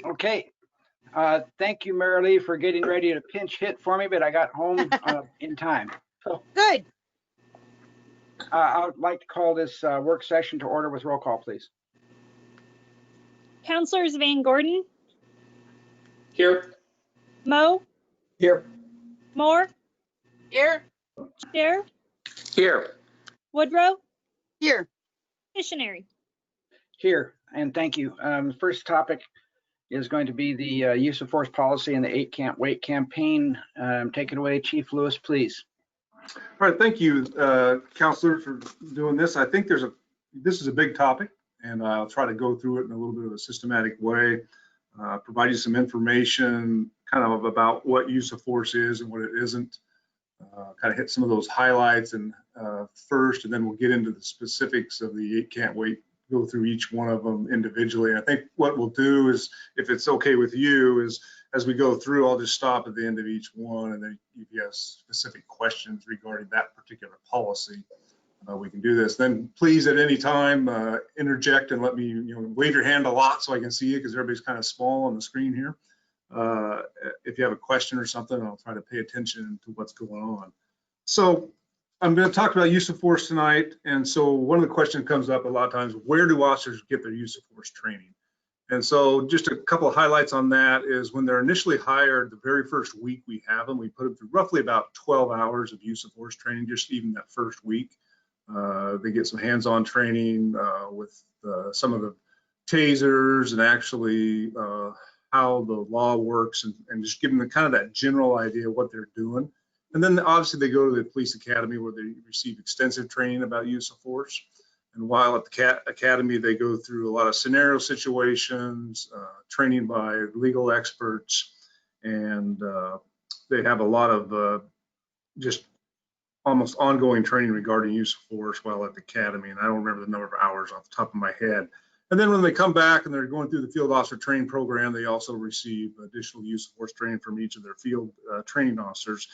Okay. Thank you, Mary Lee, for getting ready to pinch hit for me, but I got home in time. So Good. I would like to call this work session to order with roll call, please. Councilors Van Gordon, Here. Moe, Here. Moore, Here. Share, Here. Woodrow, Here. Missionary. Here, and thank you. The first topic is going to be the use of force policy and the 8 Can't Wait campaign. Take it away, Chief Lewis, please. All right, thank you, Counselor, for doing this. I think this is a big topic, and I'll try to go through it in a little bit of a systematic way, provide you some information kind of about what use of force is and what it isn't, kind of hit some of those highlights and first, and then we'll get into the specifics of the 8 Can't Wait, go through each one of them individually. I think what we'll do is, if it's okay with you, is as we go through, I'll just stop at the end of each one, and then if you have specific questions regarding that particular policy, we can do this. Then please, at any time, interject and let me, wave your hand a lot so I can see you, because everybody's kind of small on the screen here. If you have a question or something, I'll try to pay attention to what's going on. So I'm going to talk about use of force tonight. And so one of the questions comes up a lot of times, where do officers get their use of force training? And so just a couple of highlights on that is when they're initially hired, the very first week we have them, we put them through roughly about 12 hours of use of force training, just even that first week. They get some hands-on training with some of the tasers and actually how the law works, and just give them kind of that general idea of what they're doing. And then obviously they go to the police academy where they receive extensive training about use of force. And while at the academy, they go through a lot of scenario situations, training by legal experts, and they have a lot of just almost ongoing training regarding use of force while at the academy. And I don't remember the number of hours off the top of my head. And then when they come back and they're going through the field officer training program, they also receive additional use of force training from each of their field training officers.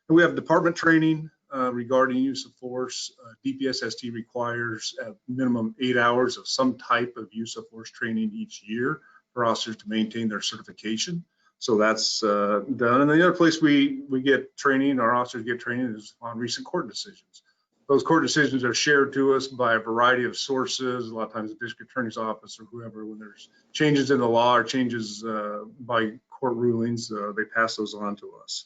And we have department training regarding use of force. DPSST requires a minimum 8 hours of some type of use of force training each year for officers to maintain their certification. So that's done. And the other place we get training, our officers get training, is on recent court decisions. Those court decisions are shared to us by a variety of sources, a lot of times the district attorney's office or whoever. When there's changes in the law or changes by court rulings, they pass those on to us.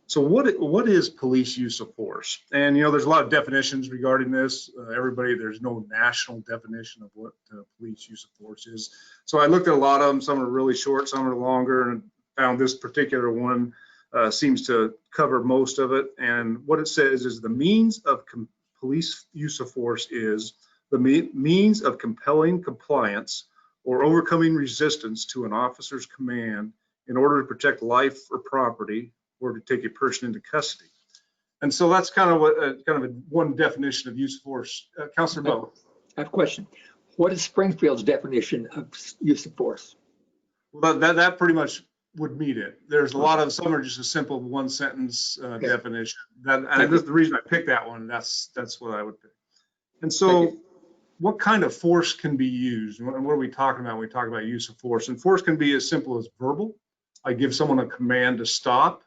So what is police use of force? And there's a lot of definitions regarding this. There's no national definition of what police use of force is. So I looked at a lot of them. Some are really short, some are longer, and found this particular one seems to cover most of it. And what it says is the means of police use of force is the means of compelling compliance or overcoming resistance to an officer's command in order to protect life or property, or to take a person into custody. And so that's kind of one definition of use of force. Councilor Moe. I have a question. What is Springfield's definition of use of force? Well, that pretty much would meet it. There's a lot of, some are just a simple one sentence definition. And that's the reason I picked that one. That's what I would pick. And so what kind of force can be used? And what are we talking about when we talk about use of force? And force can be as simple as verbal. I give someone a command to stop.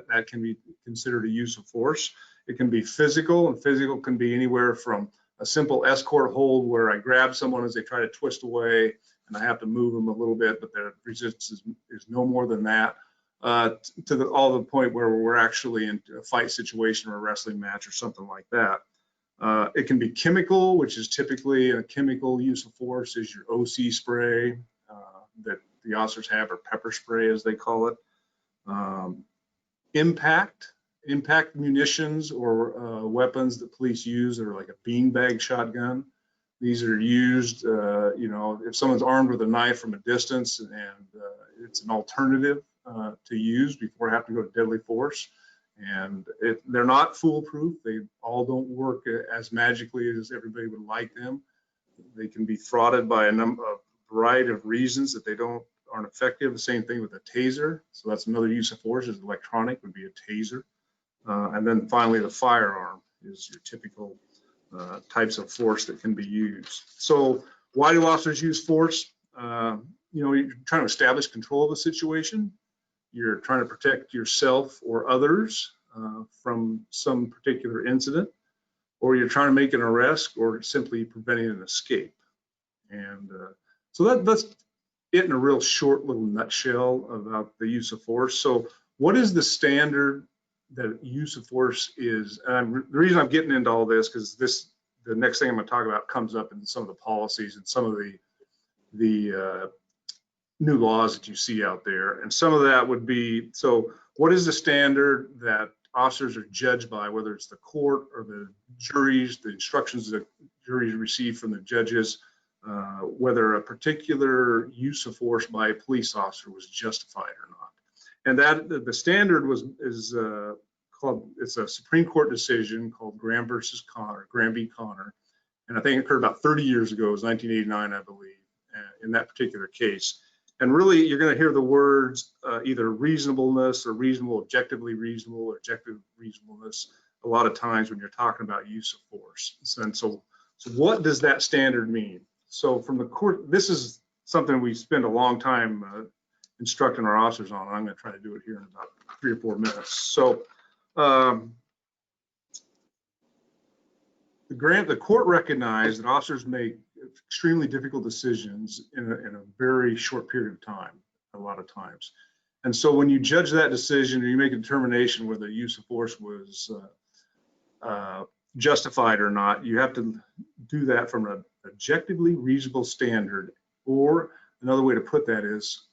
That can be considered a use of force. It can be physical, and physical can be anywhere from a simple escort hold where I grab someone as they try to twist away and I have to move them a little bit, but their resistance is no more than that, to all the point where we're actually in a fight situation or a wrestling match or something like that. It can be chemical, which is typically a chemical use of force, is your OC spray that the officers have, or pepper spray as they call it. Impact munitions or weapons that police use are like a beanbag shotgun. These are used, if someone's armed with a knife from a distance, and it's an alternative to use before having to go to deadly force. And they're not foolproof. They all don't work as magically as everybody would like them. They can be thwarted by a variety of reasons that they aren't effective. The same thing with a taser. So that's another use of force, is electronic, would be a taser. And then finally, the firearm is your typical types of force that can be used. So why do officers use force? you're trying to establish control of a situation. You're trying to protect yourself or others from some particular incident, or you're trying to make an arrest or simply preventing an escape. And so that's it in a real short little nutshell about the use of force. So what is the standard that use of force is? And the reason I'm getting into all this, because the next thing I'm going to talk about comes up in some of the policies and some of the new laws that you see out there. And some of that would be, so what is the standard that officers are judged by, whether it's the court or the juries, the instructions that juries receive from the judges, whether a particular use of force by a police officer was justified or not. And that the standard is called, it's a Supreme Court decision called Graham v. Connor. And I think it occurred about 30 years ago. It was 1989, I believe, in that particular case. And really, you're going to hear the words either reasonableness or objectively reasonable, or objective reasonableness a lot of times when you're talking about use of force. And so what does that standard mean? So from the court, this is something we spend a long time instructing our officers on. I'm going to try to do it here in about 3 or 4 minutes. So the court recognized that officers make extremely difficult decisions in a very short period of time, a lot of times. And so when you judge that decision or you make a determination whether the use of force was justified or not, you have to do that from an objectively reasonable standard. Or another way to put that is,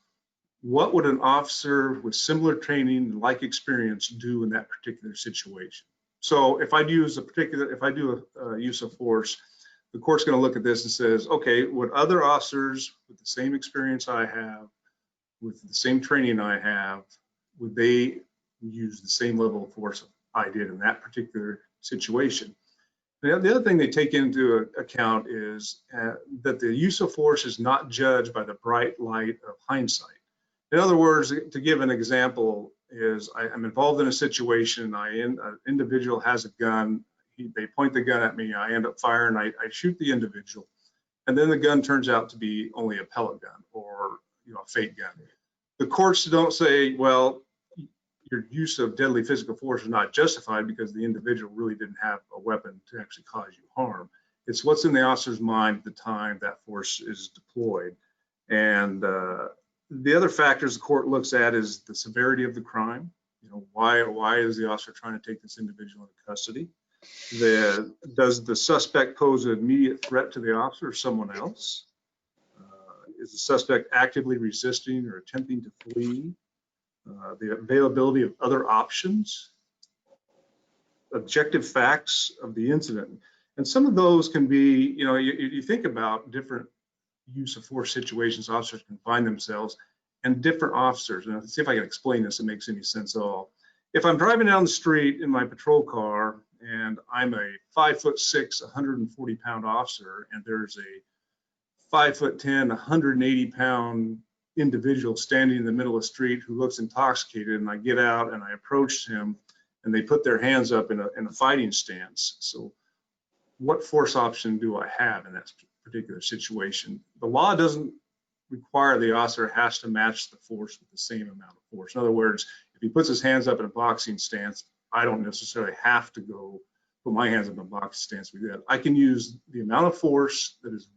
what would an officer with similar training and like experience do in that particular situation? So if I do a use of force, the court's going to look at this and says, okay, would other officers with the same experience I have, with the same training I have, would they use the same level of force I did in that particular situation? The other thing they take into account is that the use of force is not judged by the bright light of hindsight. In other words, to give an example, is I'm involved in a situation, an individual has a gun, they point the gun at me, I end up firing, I shoot the individual, and then the gun turns out to be only a pellet gun or a fake gun. The courts don't say, well, your use of deadly physical force is not justified because the individual really didn't have a weapon to actually cause you harm. It's what's in the officer's mind at the time that force is deployed. And the other factors the court looks at is the severity of the crime. Why is the officer trying to take this individual into custody? Does the suspect pose an immediate threat to the officer or someone else? Is the suspect actively resisting or attempting to flee? The availability of other options, objective facts of the incident. And some of those can be, you think about different use of force situations officers can find themselves, and different officers. And let's see if I can explain this, if it makes any sense at all. If I'm driving down the street in my patrol car and I'm a 5'6", 140-pound officer, and there's a 5'10", 180-pound individual standing in the middle of the street who looks intoxicated, and I get out and I approach him and they put their hands up in a fighting stance. So what force option do I have in that particular situation? The law doesn't require the officer has to match the force with the same amount of force. In other words, if he puts his hands up in a boxing stance, I don't necessarily have to go put my hands up in a boxing stance with that. I can use the amount of force that is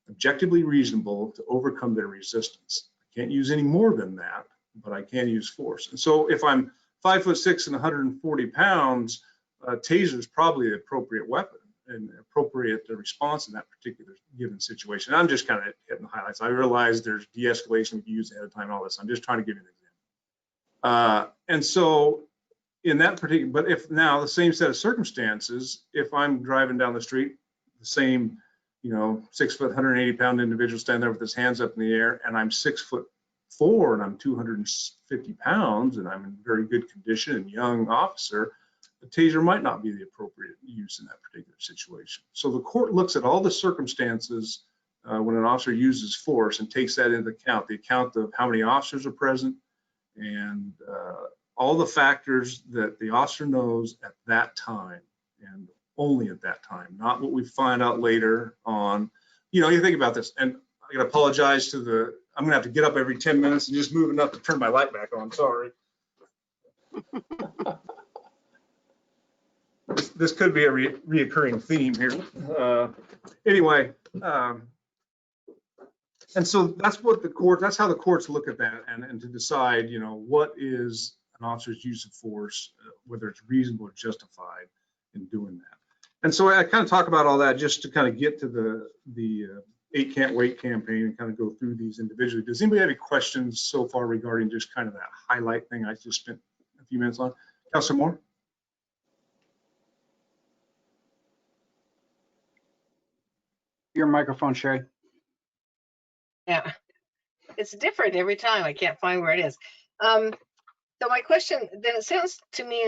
objectively reasonable to overcome their resistance. I can't use any more than that, but I can use force. And so if I'm 5'6" and 140 pounds, a taser is probably the appropriate weapon and appropriate response in that particular given situation. I'm just kind of hitting the highlights. I realize there's de-escalation we can use ahead of time and all this. I'm just trying to give you an example. And so in that particular, but if now the same set of circumstances, if I'm driving down the street, the same 6 foot, 180-pound individual standing there with his hands up in the air, and I'm 6'4" and I'm 250 pounds and I'm in very good condition and young officer, a taser might not be the appropriate use in that particular situation. So the court looks at all the circumstances when an officer uses force and takes that into account, the account of how many officers are present and all the factors that the officer knows at that time and only at that time, not what we find out later on. You think about this, and I gotta apologize to I'm gonna have to get up every 10 minutes and just move enough to turn my light back on, sorry. This could be a reoccurring theme here. Anyway, and so that's how the courts look at that and to decide, what is an officer's use of force, whether it's reasonable or justified in doing that. And so I kind of talk about all that just to kind of get to the 8 Can't Wait campaign and kind of go through these individually. Does anybody have any questions so far regarding just kind of that highlight thing I just spent a few minutes on? Councilor Moore? Your microphone, Sherry. Yeah, it's different every time. I can't find where it is. So my question, then it sounds to me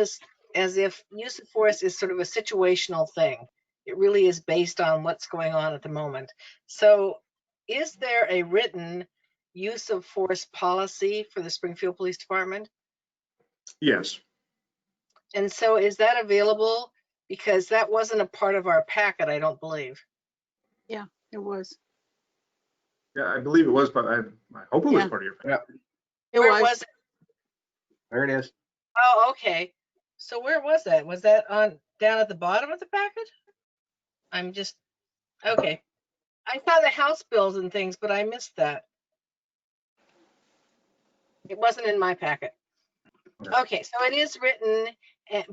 as if use of force is sort of a situational thing. It really is based on what's going on at the moment. So is there a written use of force policy for the Springfield Police Department? Yes. And so is that available? Because that wasn't a part of our packet, I don't believe. Yeah, it was. Yeah, I believe it was, but I hope it was Yeah. part of your. Yeah, Where was it? there it is. Oh, okay. So where was that? Was that on down at the bottom of the packet? I'm just, okay. I saw the House bills and things, but I missed that. It wasn't in my packet. Okay. Okay, so it is written,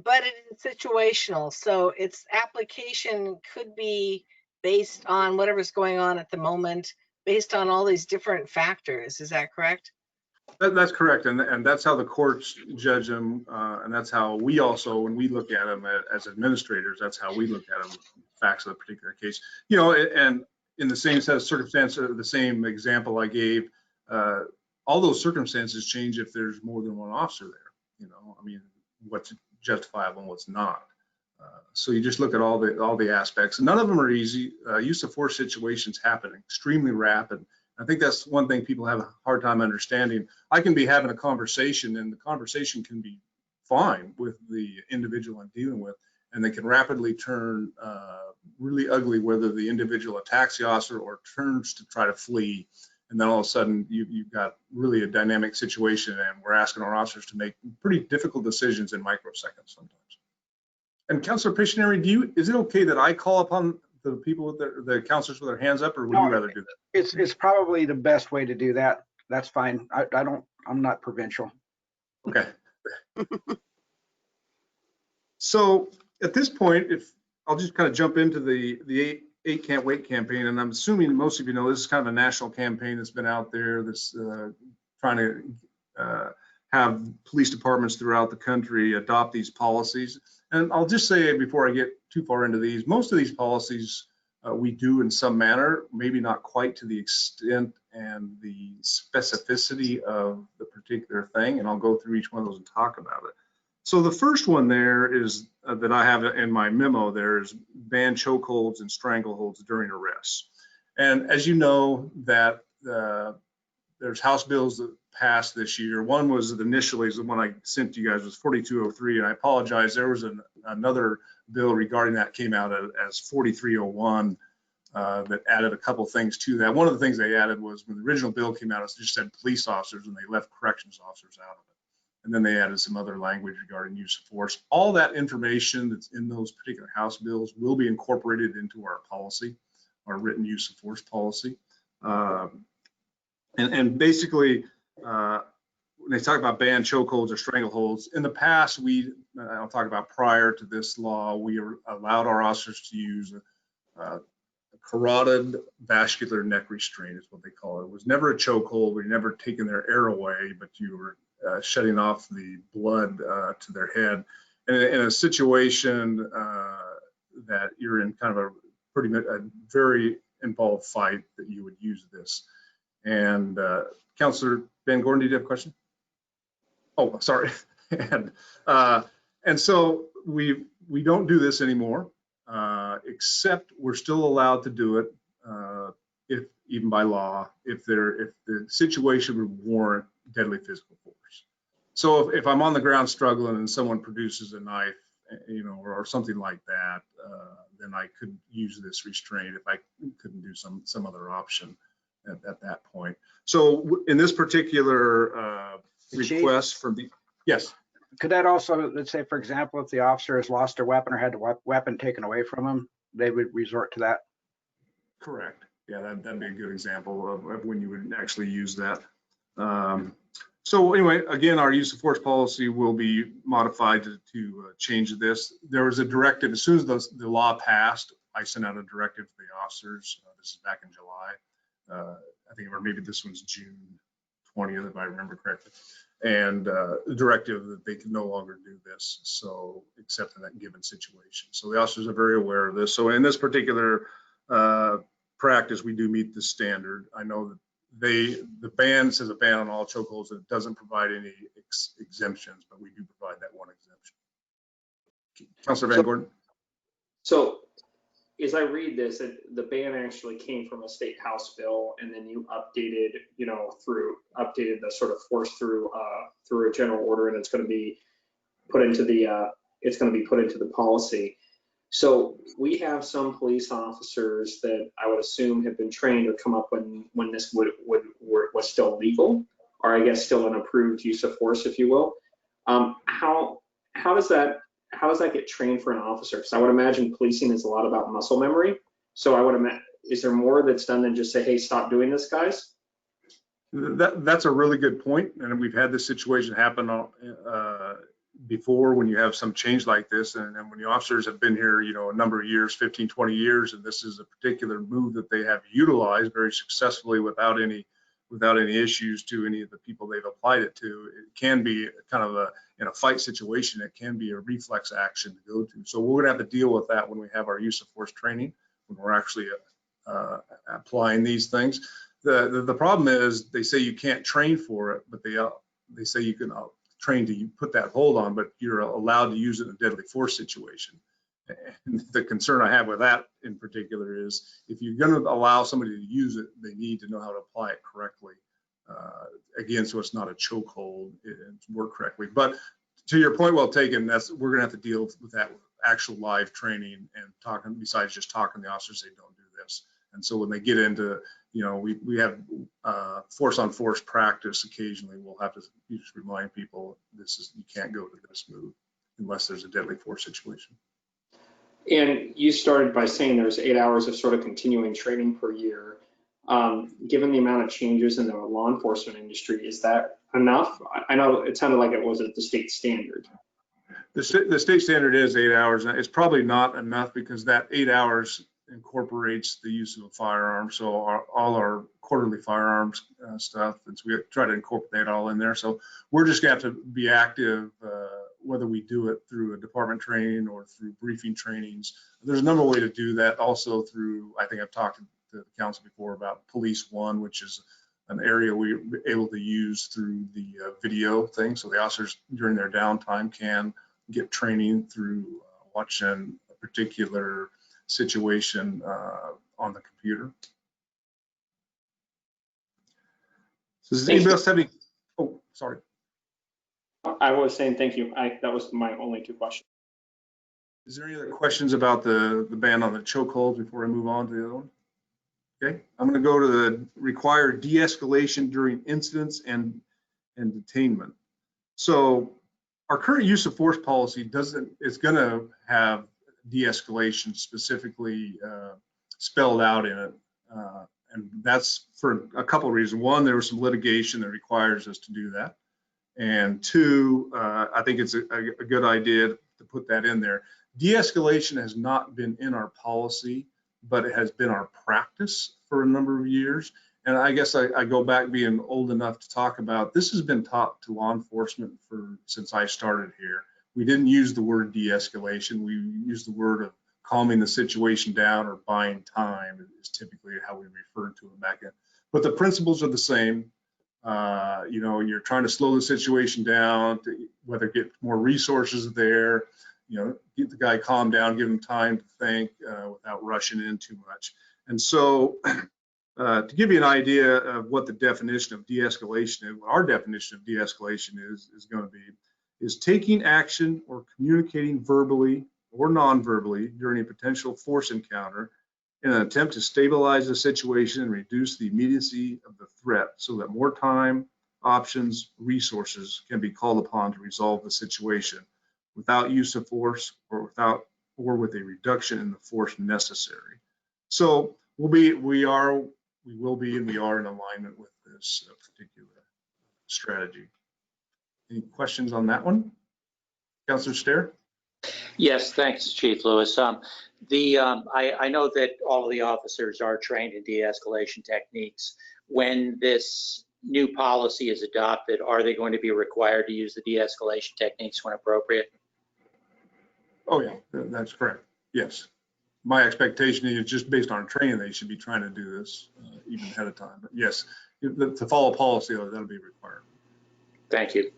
but it is situational. So its application could be based on whatever's going on at the moment, based on all these different factors. Is that correct? That's correct, and that's how the courts judge them, and that's how we also, when we look at them as administrators, that's how we look at them, facts of the particular case. And in the same set of circumstances, the same example I gave, all those circumstances change if there's more than one officer there. I mean, what's justifiable and what's not. So you just look at all the aspects. None of them are easy. Use of force situations happen extremely rapid. I think that's one thing people have a hard time understanding. I can be having a conversation and the conversation can be fine with the individual I'm dealing with, and they can rapidly turn really ugly, whether the individual attacks the officer or turns to try to flee. And then all of a sudden you've got really a dynamic situation, and we're asking our officers to make pretty difficult decisions in microseconds sometimes. And Councilor Pictionary, is it okay that I call upon the people with the counselors with their hands up, or would you rather do that? It's probably the best way to do that. That's fine. I'm not provincial. Okay. So at this point, if I'll just kind of jump into the 8 Can't Wait campaign, and I'm assuming most of you know this is kind of a national campaign that's been out there that's trying to have police departments throughout the country adopt these policies. And I'll just say before I get too far into these, most of these policies we do in some manner, maybe not quite to the extent and the specificity of the particular thing. And I'll go through each one of those and talk about it. So the first one there is that I have in my memo there is ban chokeholds and strangleholds during arrests. And as you know, that there's House bills that passed this year. One was initially, the one I sent to you guys was 4203, and I apologize. There was another bill regarding that came out as 4301 that added a couple things to that. One of the things they added was when the original bill came out, it just said police officers, and they left corrections officers out of it. And then they added some other language regarding use of force. All that information that's in those particular House bills will be incorporated into our policy, our written use of force policy. And basically, when they talk about ban chokeholds or strangleholds, in the past, I'll talk about prior to this law, we allowed our officers to use a carotid vascular neck restraint is what they call it. It was never a chokehold. We never taken their air away, but you were shutting off the blood to their head. And in a situation that you're in kind of a very involved fight, that you would use this. And Councilor Van Gordon, did you have a question? Oh, sorry. And so we don't do this anymore, except we're still allowed to do it, if even by law, if the situation would warrant deadly physical force. So if I'm on the ground struggling and someone produces a knife, or something like that, then I could use this restraint if I couldn't do some other option. at that point. So in this particular The chief? request from the, yes. Could that also, let's say, for example, if the officer has lost their weapon or had the weapon taken away from them, they would resort to that? Correct. Yeah, that'd be a good example of when you would actually use that. So anyway, again, our use of force policy will be modified to change this. There was a directive, as soon as the law passed, I sent out a directive to the officers. This is back in July. I think, or maybe this one's June 20th, if I remember correctly. And the directive that they can no longer do this, so except in that given situation. So the officers are very aware of this. So in this particular practice, we do meet the standard. I know that the ban says a ban on all chokeholds, and it doesn't provide any exemptions, but we do provide that one exemption. Councilor Van Gordon. So as I read this, the ban actually came from a state House bill, and then you updated, updated the sort of force through a general order, and it's going to be put into the policy. So we have some police officers that I would assume have been trained or come up when this was still legal, or I guess still an approved use of force, if you will. How does that get trained for an officer? Because I would imagine policing is a lot about muscle memory. So I would imagine, is there more that's done than just say, hey, stop doing this, guys? That's a really good point, and we've had this situation happen before when you have some change like this, and when the officers have been here, a number of years, 15, 20 years, and this is a particular move that they have utilized very successfully without any issues to any of the people they've applied it to. It can be kind of in a fight situation, it can be a reflex action to go to. So we're gonna have to deal with that when we have our use of force training, when we're actually applying these things. The problem is they say you can't train for it, but they say you can train to put that hold on, but you're allowed to use it in a deadly force situation. And the concern I have with that in particular is if you're going to allow somebody to use it, they need to know how to apply it correctly. Again, so it's not a chokehold, it's work correctly. But to your point, well taken, we're going to have to deal with that with actual live training and talking, besides just talking to the officers, they don't do this. And so when they get into, we have force on force practice occasionally, we'll have to just remind people you can't go to this move unless there's a deadly force situation. And you started by saying there's 8 hours of sort of continuing training per year. Given the amount of changes in the law enforcement industry, is that enough? I know it sounded like it wasn't the state standard. The state standard is 8 hours. It's probably not enough because that 8 hours incorporates the use of a firearm. So all our quarterly firearms stuff, and so we try to incorporate that all in there. So we're just gonna have to be active, whether we do it through a department training or through briefing trainings. There's a number of ways to do that. Also through, I think I've talked to the council before about Police One, which is an area we're able to use through the video thing. So the officers during their downtime can get training through watching a particular situation on the computer. So does anybody else have any? Oh, sorry. I was saying thank you. That was my only two questions. Is there any other questions about the ban on the chokehold before I move on to the other one? Okay, I'm going to go to the required de-escalation during incidents and detainment. So our current use of force policy it's going to have de-escalation specifically spelled out in it. And that's for a couple of reasons. One, there was some litigation that requires us to do that. And two, I think it's a good idea to put that in there. De-escalation has not been in our policy, but it has been our practice for a number of years. And I guess I go back being old enough to talk about, this has been taught to law enforcement since I started here. We didn't use the word de-escalation. We used the word of calming the situation down or buying time is typically how we referred to it back then. But the principles are the same. You're trying to slow the situation down, whether get more resources there, get the guy calmed down, give him time to think without rushing in too much. And so to give you an idea of what the definition of de-escalation is, our definition of de-escalation is going to be, is taking action or communicating verbally or non-verbally during a potential force encounter in an attempt to stabilize the situation and reduce the immediacy of the threat so that more time, options, resources can be called upon to resolve the situation without use of force or with a reduction in the force necessary. So we are in alignment with this particular strategy. Any questions on that one? Councilor Stair? Yes, thanks, Chief Lewis. I know that all of the officers are trained in de-escalation techniques. When this new policy is adopted, are they going to be required to use the de-escalation techniques when appropriate? Oh yeah, that's correct. Yes. My expectation is just based on training, they should be trying to do this even ahead of time. But yes, to follow policy, that'll be required. Thank you.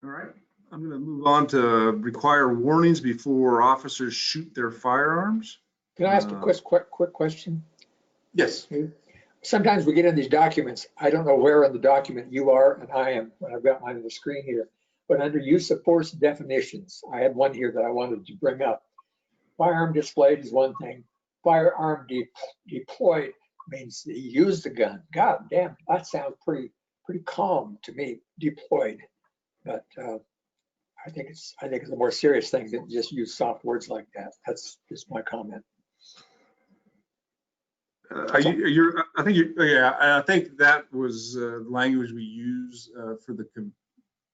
All right, I'm going to move on to require warnings before officers shoot their firearms. Can I ask a quick question? Yes. Sometimes we get in these documents. I don't know where in the document you are and I am when I've got mine on the screen here. But under use of force definitions, I had one here that I wanted to bring up. Firearm displayed is one thing. Firearm deployed means that you use the gun. God damn, that sounds pretty calm to me. Deployed, but I think it's a more serious thing than just use soft words like that. That's just my comment. I think that was language we use for the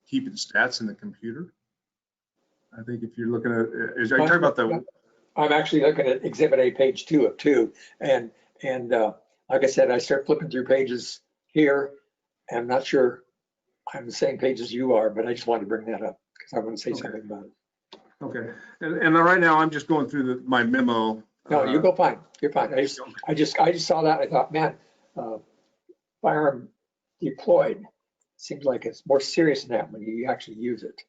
keeping stats in the computer. I think if you're looking at, are you talking about the? I'm actually looking at Exhibit A, page 2 of 2, and like I said, I start flipping through pages here. I'm not sure I'm the same page as you are, but I just wanted to bring that up because I want to say something about it. Okay, and right now I'm just going through my memo. No, you go fine. You're fine. I just saw that. I thought, man, firearm deployed seems like it's more serious than that when you actually use it.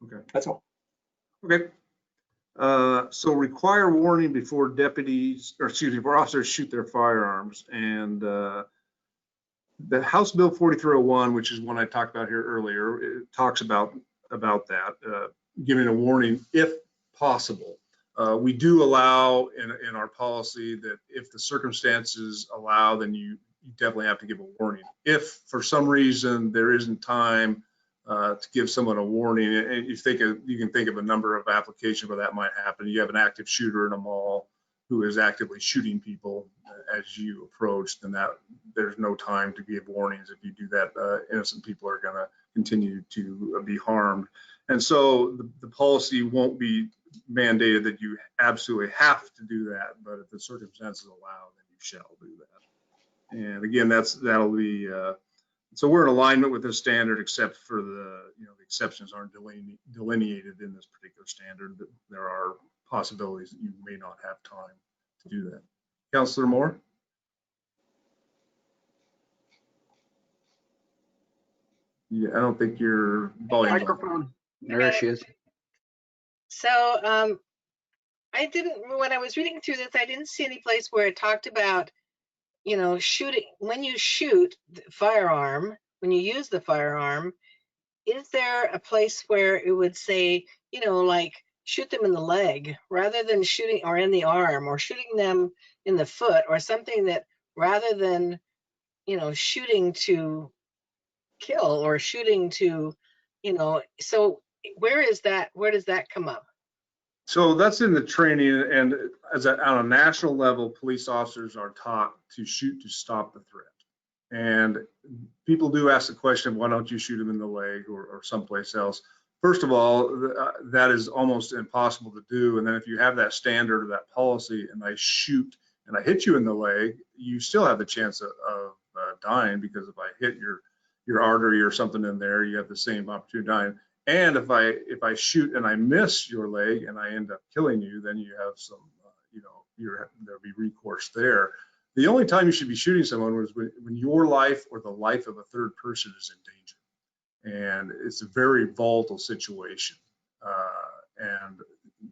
Okay. That's all. Okay. So require warning before officers shoot their firearms. And the House Bill 4301, which is one I talked about here earlier, it talks about that, giving a warning if possible. We do allow in our policy that if the circumstances allow, then you definitely have to give a warning. If for some reason there isn't time to give someone a warning, and you can think of a number of applications where that might happen. You have an active shooter in a mall who is actively shooting people as you approach, then there's no time to give warnings. If you do that, innocent people are going to continue to be harmed. And so the policy won't be mandated that you absolutely have to do that, but if the circumstances allow, then you shall do that. And again, that'll be so we're in alignment with this standard, except for the exceptions aren't delineated in this particular standard. There are possibilities that you may not have time to do that. Councilor Moore? Yeah, I don't think your volume. Microphone. There she is. So when I was reading through this, I didn't see any place where it talked about, shooting. When you shoot the firearm, when you use the firearm, is there a place where it would say, like shoot them in the leg rather than shooting, or in the arm, or shooting them in the foot, or something that rather than, shooting to kill or shooting to, so where is that? Where does that come up? So that's in the training, and on a national level, police officers are taught to shoot to stop the threat. And people do ask the question, why don't you shoot them in the leg or someplace else? First of all, that is almost impossible to do. And then if you have that standard or that policy and I shoot and I hit you in the leg, you still have the chance of dying, because if I hit your artery or something in there, you have the same opportunity of dying. And if I shoot and I miss your leg and I end up killing you, then you have some, there'll be recourse there. The only time you should be shooting someone is when your life or the life of a third person is in danger. And it's a very volatile situation. And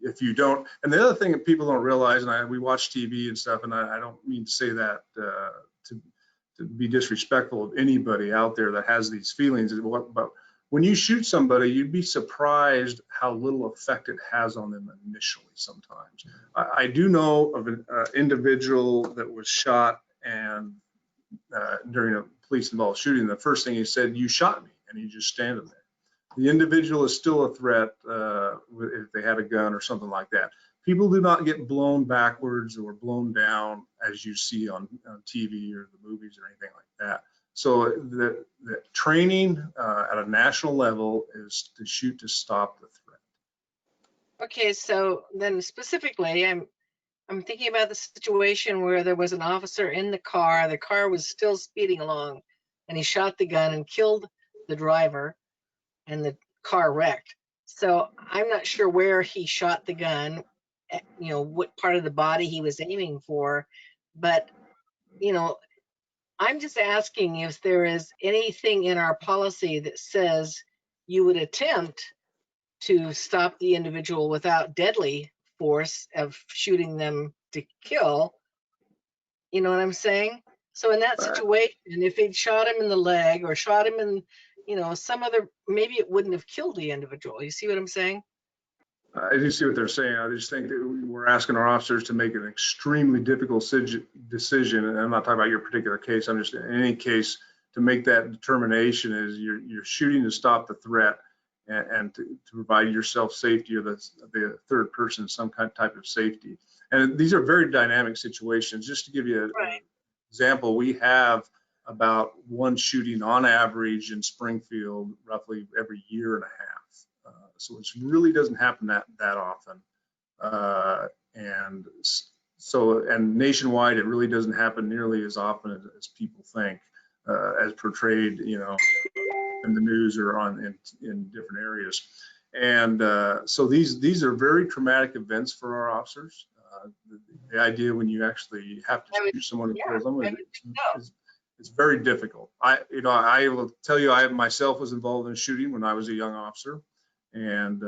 if you don't, and the other thing that people don't realize, and we watch TV and stuff, and I don't mean to say that to be disrespectful of anybody out there that has these feelings, but when you shoot somebody, you'd be surprised how little effect it has on them initially sometimes. I do know of an individual that was shot and during a police involved shooting, the first thing he said, "You shot me," and he just standing there. The individual is still a threat if they had a gun or something like that. People do not get blown backwards or blown down as you see on TV or the movies or anything like that. So the training at a national level is to shoot to stop the threat. Okay, so then specifically, I'm thinking about the situation where there was an officer in the car was still speeding along, and he shot the gun and killed the driver, and the car wrecked. So I'm not sure where he shot the gun, you know, what part of the body he was aiming for, but, you know, I'm just asking if there is anything in our policy that says you would attempt to stop the individual without deadly force of shooting them to kill. You know what I'm saying? So in that situation, if he'd shot him in the leg or shot him in, you know, some other, maybe it wouldn't have killed the individual. You see what I'm saying? I do see what they're saying. I just think that we're asking our officers to make an extremely difficult decision. And I'm not talking about your particular case. I'm just in any case to make that determination is you're shooting to stop the threat and to provide yourself safety or the third person some kind of type of safety. And these are very dynamic situations. Just to give you an example, we have about one shooting on average in Springfield roughly every year and a half. So it really doesn't happen that often. And nationwide, it really doesn't happen nearly as often as people think, as portrayed, you know, in the news or in different areas. And so these are very traumatic events for our officers. The idea when you actually have to shoot someone and kill them it's very difficult. I will tell you, I myself was involved in shooting when I was a young officer. And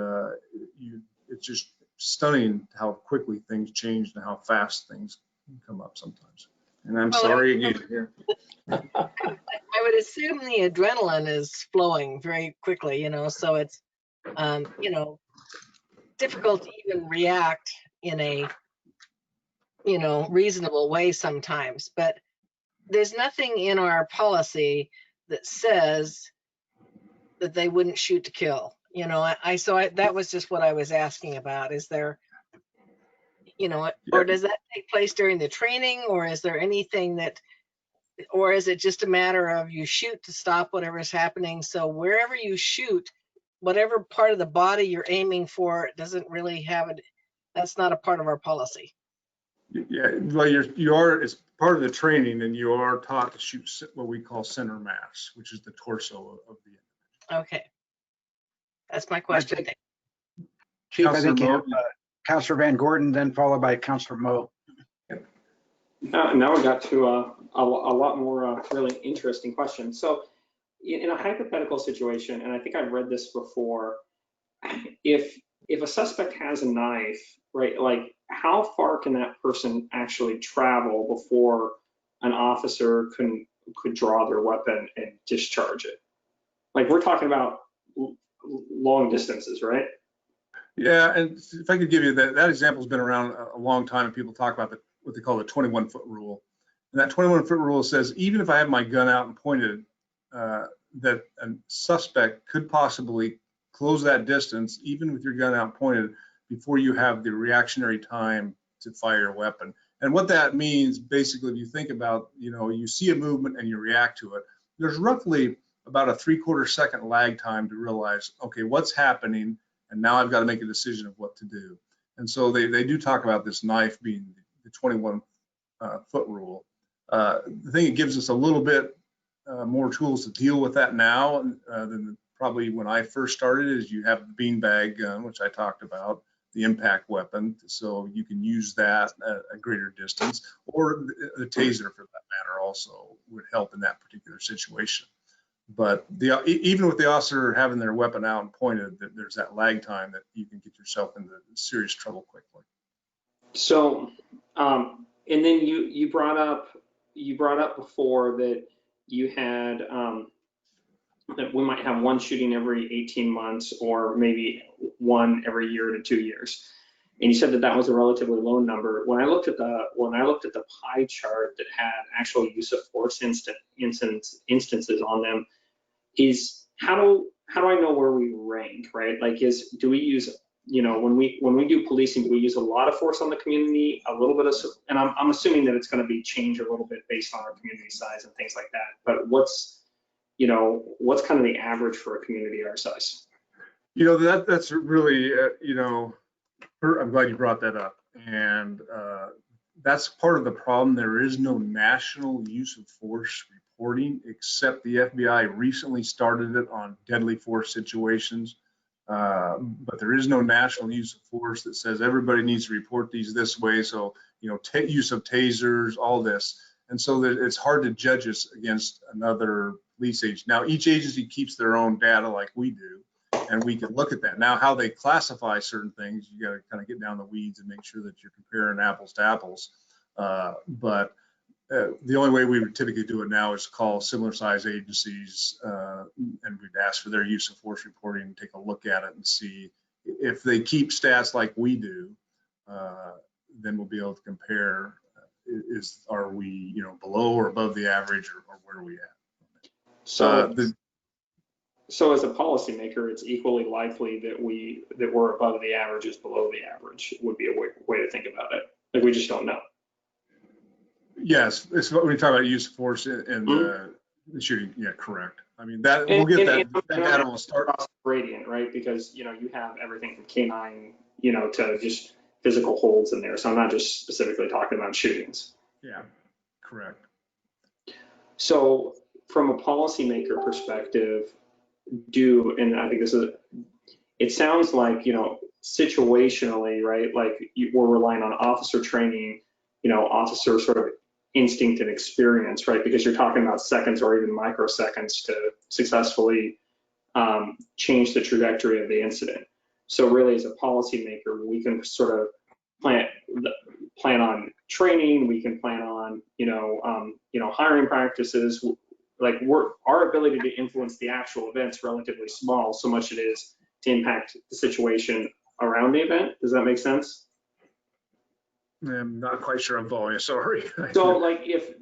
it's just stunning how quickly things change and how fast things come up sometimes. And I'm sorry again here. I would assume the adrenaline is flowing very quickly, you know, so it's, you know, difficult to even react in a, you know, reasonable way sometimes. But there's nothing in our policy that says that they wouldn't shoot to kill. You know, that was just what I was asking about. Is there, you know, or does that take place during the training, or is there anything that, or is it just a matter of you shoot to stop whatever's happening? So wherever you shoot, whatever part of the body you're aiming for, it doesn't really have it. That's not a part of our policy. Yeah, well, you are, it's part of the training, and you are taught to shoot what we call center mass, which is the torso of the individual. Okay. That's my question. Chief, I think you have Councilor Van Gordon, then followed by Councilor Moe. Now we got to a lot more really interesting questions. So in a hypothetical situation, and I think I've read this before, if a suspect has a knife, right, like how far can that person actually travel before an officer could draw their weapon and discharge it? Like we're talking about long distances, right? Yeah, and if I could give you that example has been around a long time, and people talk about what they call the 21-foot rule. And that 21-foot rule says even if I have my gun out and pointed, that a suspect could possibly close that distance, even with your gun out pointed, before you have the reactionary time to fire your weapon. And what that means, basically, if you think about, you know, you see a movement and you react to it, there's roughly about a 3/4 second lag time to realize, okay, what's happening, and now I've got to make a decision of what to do. And so they do talk about this knife being the 21-foot rule. The thing it gives us a little bit more tools to deal with that now than probably when I first started is you have the beanbag gun, which I talked about, the impact weapon, so you can use that at a greater distance, or the taser for that matter also would help in that particular situation. But even with the officer having their weapon out and pointed, there's that lag time that you can get yourself into serious trouble quickly. So, and then you brought up before that you had that we might have one shooting every 18 months or maybe one every year to 2 years. And you said that that was a relatively low number. When I looked at the pie chart that had actual use of force instances on them, is how do I know where we rank, right? Like, do we use, when we do policing, do we use a lot of force on the community, a little bit of, and I'm assuming that it's going to be change a little bit based on our community size and things like that. But what's kind of the average for a community our size? That's really, I'm glad you brought that up. And that's part of the problem. There is no national use of force reporting, except the FBI recently started it on deadly force situations. But there is no national use of force that says everybody needs to report these this way. So, use of tasers, all this. And so that it's hard to judge us against another police agency. Now, each agency keeps their own data like we do, and we can look at that. Now, how they classify certain things, you got to kind of get down the weeds and make sure that you're comparing apples to apples. But the only way we would typically do it now is call similar size agencies, and we'd ask for their use of force reporting and take a look at it and see if they keep stats like we do, then we'll be able to compare. Are we, below or above the average, or where are we at? So as a policymaker, it's equally likely that we're above the average is below the average would be a way to think about it. Like, we just don't know. Yes, it's when we talk about use of force in the shooting. Yeah, correct. I mean, that we'll get that will start gradient, right? Because you have everything from canine, to just physical holds in there. So I'm not just specifically talking about shootings. Yeah, correct. So from a policymaker perspective, and I think it sounds like, situationally, right? Like we're relying on officer training, officer sort of instinct and experience, right? Because you're talking about seconds or even microseconds to successfully change the trajectory of the incident. So really, as a policymaker, we can sort of plan on training. We can plan on, hiring practices. Like our ability to influence the actual event's relatively small, so much it is to impact the situation around the event. Does that make sense? I'm not quite sure I'm following you, sorry. So like, if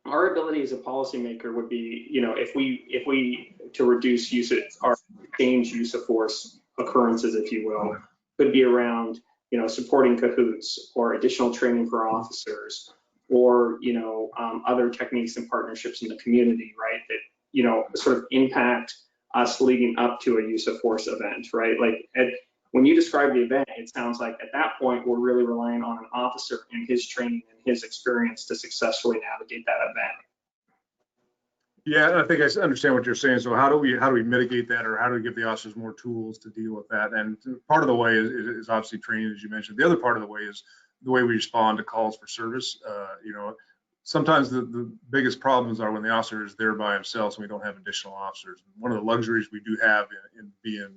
our ability as a policymaker would be, if we to reduce change use of force occurrences, if you will, could be around, supporting cahoots or additional training for officers, or, other techniques and partnerships in the community, right? That, sort of impact us leading up to a use of force event, right? Like when you describe the event, it sounds like at that point, we're really relying on an officer and his training and his experience to successfully navigate that event. Yeah, I think I understand what you're saying. So how do we mitigate that, or how do we give the officers more tools to deal with that? And part of the way is obviously training, as you mentioned. The other part of the way is the way we respond to calls for service. Sometimes the biggest problems are when the officer is there by himself and we don't have additional officers. One of the luxuries we do have in being,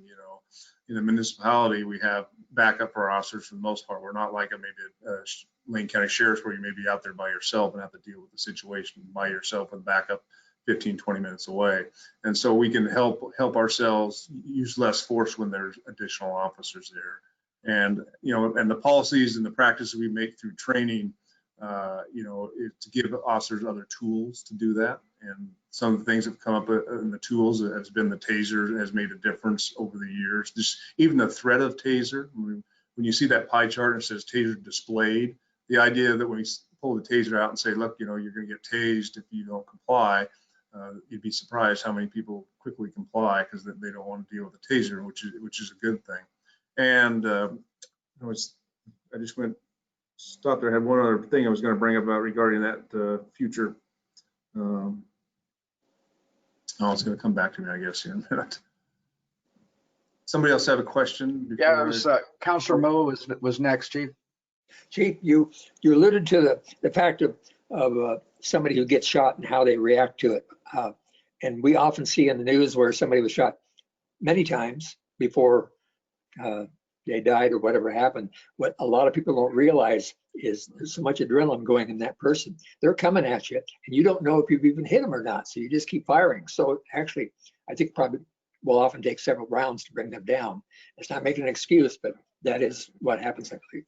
in the municipality, we have backup for our officers for the most part. We're not like maybe Lane County Sheriff's, where you may be out there by yourself and have to deal with the situation by yourself with backup 15, 20 minutes away. And so we can help ourselves use less force when there's additional officers there. And, and the policies and the practices we make through training, to give officers other tools to do that. And some of the things that have come up in the tools has been the taser has made a difference over the years. Just even the threat of taser, when you see that pie chart and it says taser displayed, the idea that when we pull the taser out and say, look, you're going to get tased if you don't comply, you'd be surprised how many people quickly comply because they don't want to deal with the taser, which is a good thing. And I just stopped there. I had one other thing I was going to bring up about regarding that future. It's going to come back to me, I guess, here in a minute. Somebody else have a question? Yeah, it was Councilor Moe was next, Chief. Chief, you alluded to the fact of somebody who gets shot and how they react to it. And we often see in the news where somebody was shot many times before they died or whatever happened. What a lot of people don't realize is there's so much adrenaline going in that person. They're coming at you and you don't know if you've even hit them or not. So you just keep firing. So actually, I think probably will often take several rounds to bring them down. It's not making an excuse, but that is what happens, I believe.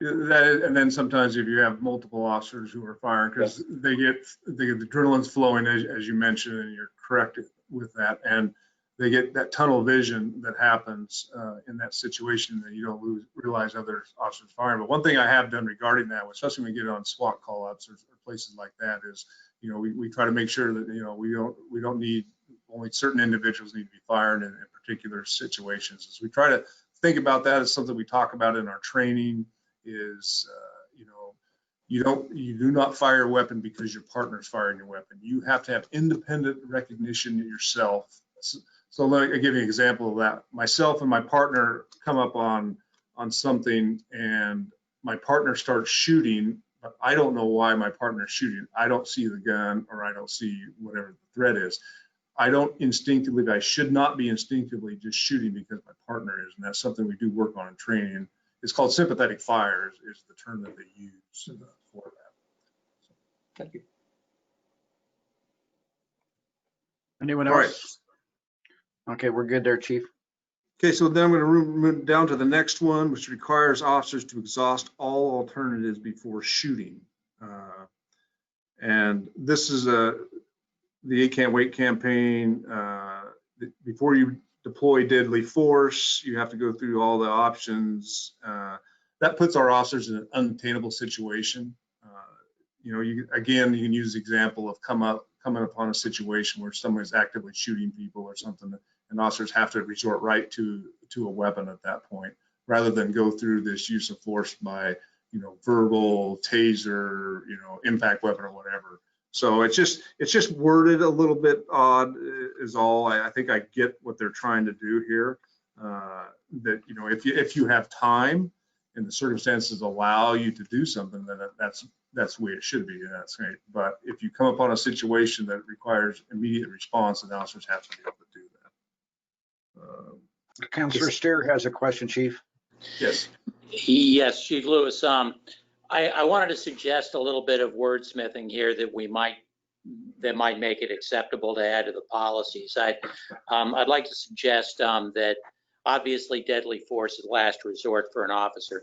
And then sometimes if you have multiple officers who are firing, because they get the adrenaline's flowing, as you mentioned, and you're correct with that, and they get that tunnel vision that happens in that situation that you don't realize other officers firing. But one thing I have done regarding that, especially when we get on SWAT call-ups or places like that, is we try to make sure that we don't need only certain individuals need to be fired in particular situations. As we try to think about that as something we talk about in our training. Is you do not fire a weapon because your partner's firing your weapon. You have to have independent recognition yourself. So let me give you an example of that. Myself and my partner come up on something, and my partner starts shooting, but I don't know why my partner's shooting. I don't see the gun, or I don't see whatever the threat is. I don't instinctively, I should not be instinctively just shooting because my partner is, and that's something we do work on in training. It's called sympathetic fire is the term that they use for that. Thank you. Anyone All else? Right. Okay, we're good there, Chief. Okay, so then I'm going to move down to the next one, which requires officers to exhaust all alternatives before shooting. And this is the 8 Can't Wait campaign. Before you deploy deadly force, you have to go through all the options. That puts our officers in an unattainable situation. You can use the example of coming upon a situation where someone is actively shooting people or something, and officers have to resort right to a weapon at that point, rather than go through this use of force by verbal, taser, impact weapon or whatever. So it's just worded a little bit odd is all. I think I get what they're trying to do here. That if you have time and the circumstances allow you to do something, then that's the way it should be. That's right. But if you come upon a situation that requires immediate response, then officers have to be able to do that. Councilor Steer has a question, Chief. Yes. Yes, Chief Lewis. I wanted to suggest a little bit of wordsmithing here that might make it acceptable to add to the policies. I'd like to suggest that obviously deadly force is last resort for an officer.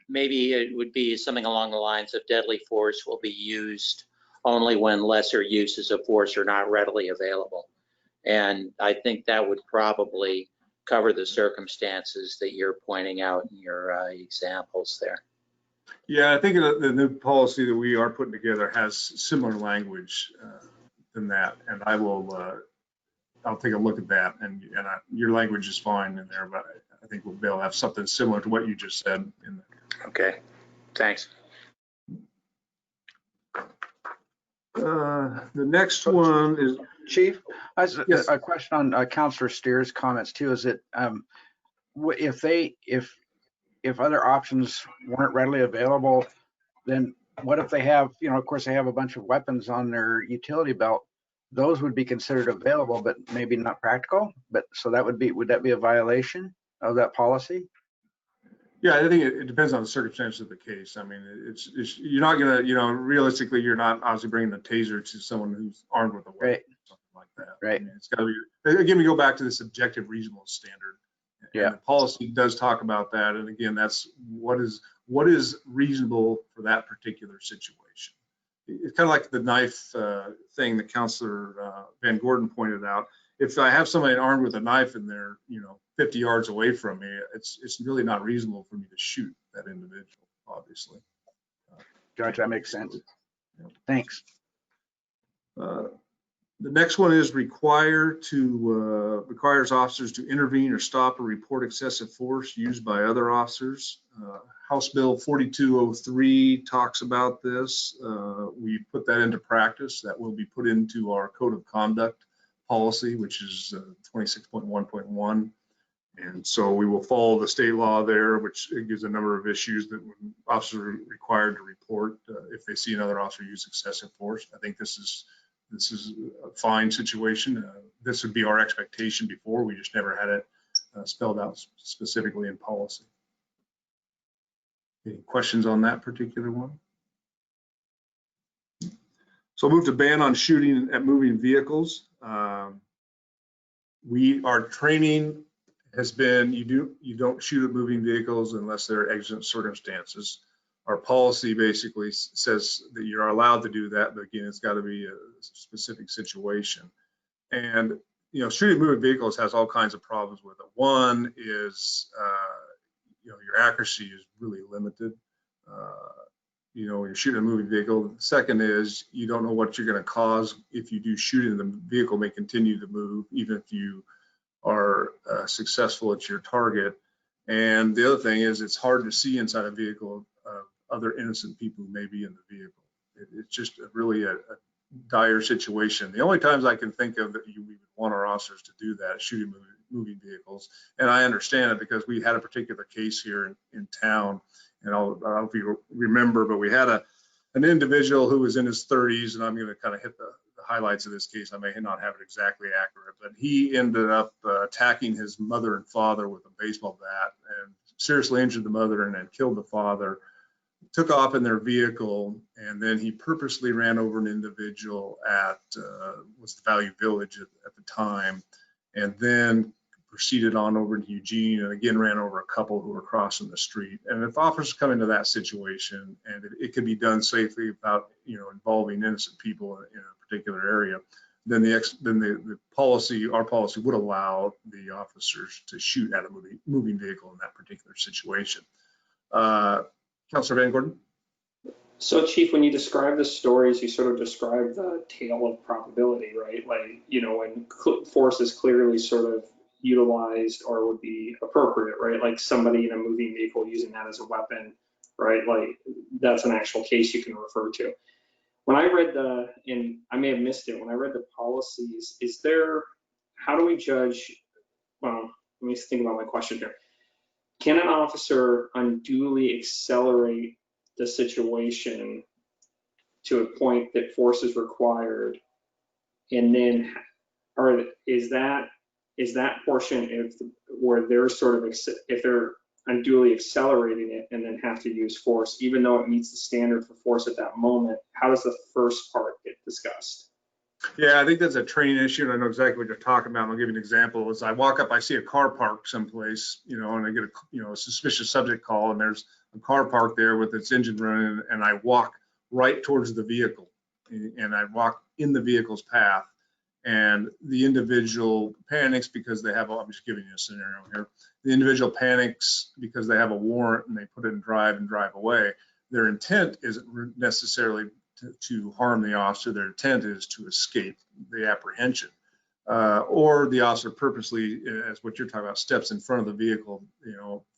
Maybe it would be something along the lines of deadly force will be used only when lesser uses of force are not readily available. And I think that would probably cover the circumstances that you're pointing out in your examples there. Yeah, I think the new policy that we are putting together has similar language than that, and I'll take a look at that. And your language is fine in there, but I think we'll be able to have something similar to what you just said in there. Okay, thanks. The next one is Chief, I have yes. a question on Councilor Steer's comments too. Is that if other options weren't readily available, then what if they have, of course they have a bunch of weapons on their utility belt, those would be considered available, but maybe not practical. But so would that be a violation of that policy? Yeah, I think it depends on the circumstances of the case. I mean, you're not gonna, realistically, you're not obviously bringing a taser to someone who's armed with a weapon, right, or something like that. Right. I mean, it's got to be, again, we go back to this objective reasonable standard. Yeah. And the policy does talk about that. And again, that's what is reasonable for that particular situation. It's kind of like the knife thing that Councilor Van Gordon pointed out. If I have somebody armed with a knife and they're 50 yards away from me, it's really not reasonable for me to shoot that individual, obviously. Gotcha, that makes sense. Yeah. Thanks. The next one is requires officers to intervene or stop or report excessive force used by other officers. House Bill 4203 talks about this. We put that into practice. That will be put into our code of conduct policy, which is 26.1.1. And so we will follow the state law there, which gives a number of issues that officers are required to report if they see another officer use excessive force. I think this is a fine situation. This would be our expectation before. We just never had it spelled out specifically in policy. Any questions on that particular one? So I'll move to ban on shooting at moving vehicles. Our training has been you don't shoot at moving vehicles unless there are exigent circumstances. Our policy basically says that you're allowed to do that, but again, it's got to be a specific situation. And shooting at moving vehicles has all kinds of problems with it. One is your accuracy is really limited. When you're shooting a moving vehicle. The second is you don't know what you're going to cause if you do shoot, and the vehicle may continue to move even if you are successful at your target. And the other thing is it's hard to see inside a vehicle of other innocent people who may be in the vehicle. It's just really a dire situation. The only times I can think of that we would want our officers to do that is shooting moving vehicles. And I understand it because we had a particular case here in town. And I don't know if you remember, but we had an individual who was in his 30s, and I'm going to kind of hit the highlights of this case. I may not have it exactly accurate, but he ended up attacking his mother and father with a baseball bat and seriously injured the mother and then killed the father, took off in their vehicle, and then he purposely ran over an individual at was the Value Village at the time, and then proceeded on over to Eugene and again ran over a couple who were crossing the street. And if officers come into that situation and it could be done safely without involving innocent people in a particular area, then the policy, our policy, would allow the officers to shoot at a moving vehicle in that particular situation. Councilor Van Gordon. So, Chief, when you describe the stories, you sort of describe the tale of probability, right? Like, when force is clearly sort of utilized or would be appropriate, right? Like somebody in a moving vehicle using that as a weapon, right? Like that's an actual case you can refer to. When I read and I may have missed it, when I read the policies, how do we judge, well, let me think about my question here. Can an officer unduly accelerate the situation to a point that force is required? And then, or is that portion where they're sort of, if they're unduly accelerating it and then have to use force, even though it meets the standard for force at that moment, how does the first part get discussed? Yeah, I think that's a training issue, and I know exactly what you're talking about. I'll give you an example. As I walk up, I see a car parked someplace, and I get a suspicious subject call, and there's a car parked there with its engine running, and I walk right towards the vehicle, and I walk in the vehicle's path, and the individual panics because they have, I'm just giving you a scenario here. The individual panics because they have a warrant and they put it in drive and drive away. Their intent isn't necessarily to harm the officer. Their intent is to escape the apprehension. Or the officer purposely, as what you're talking about, steps in front of the vehicle,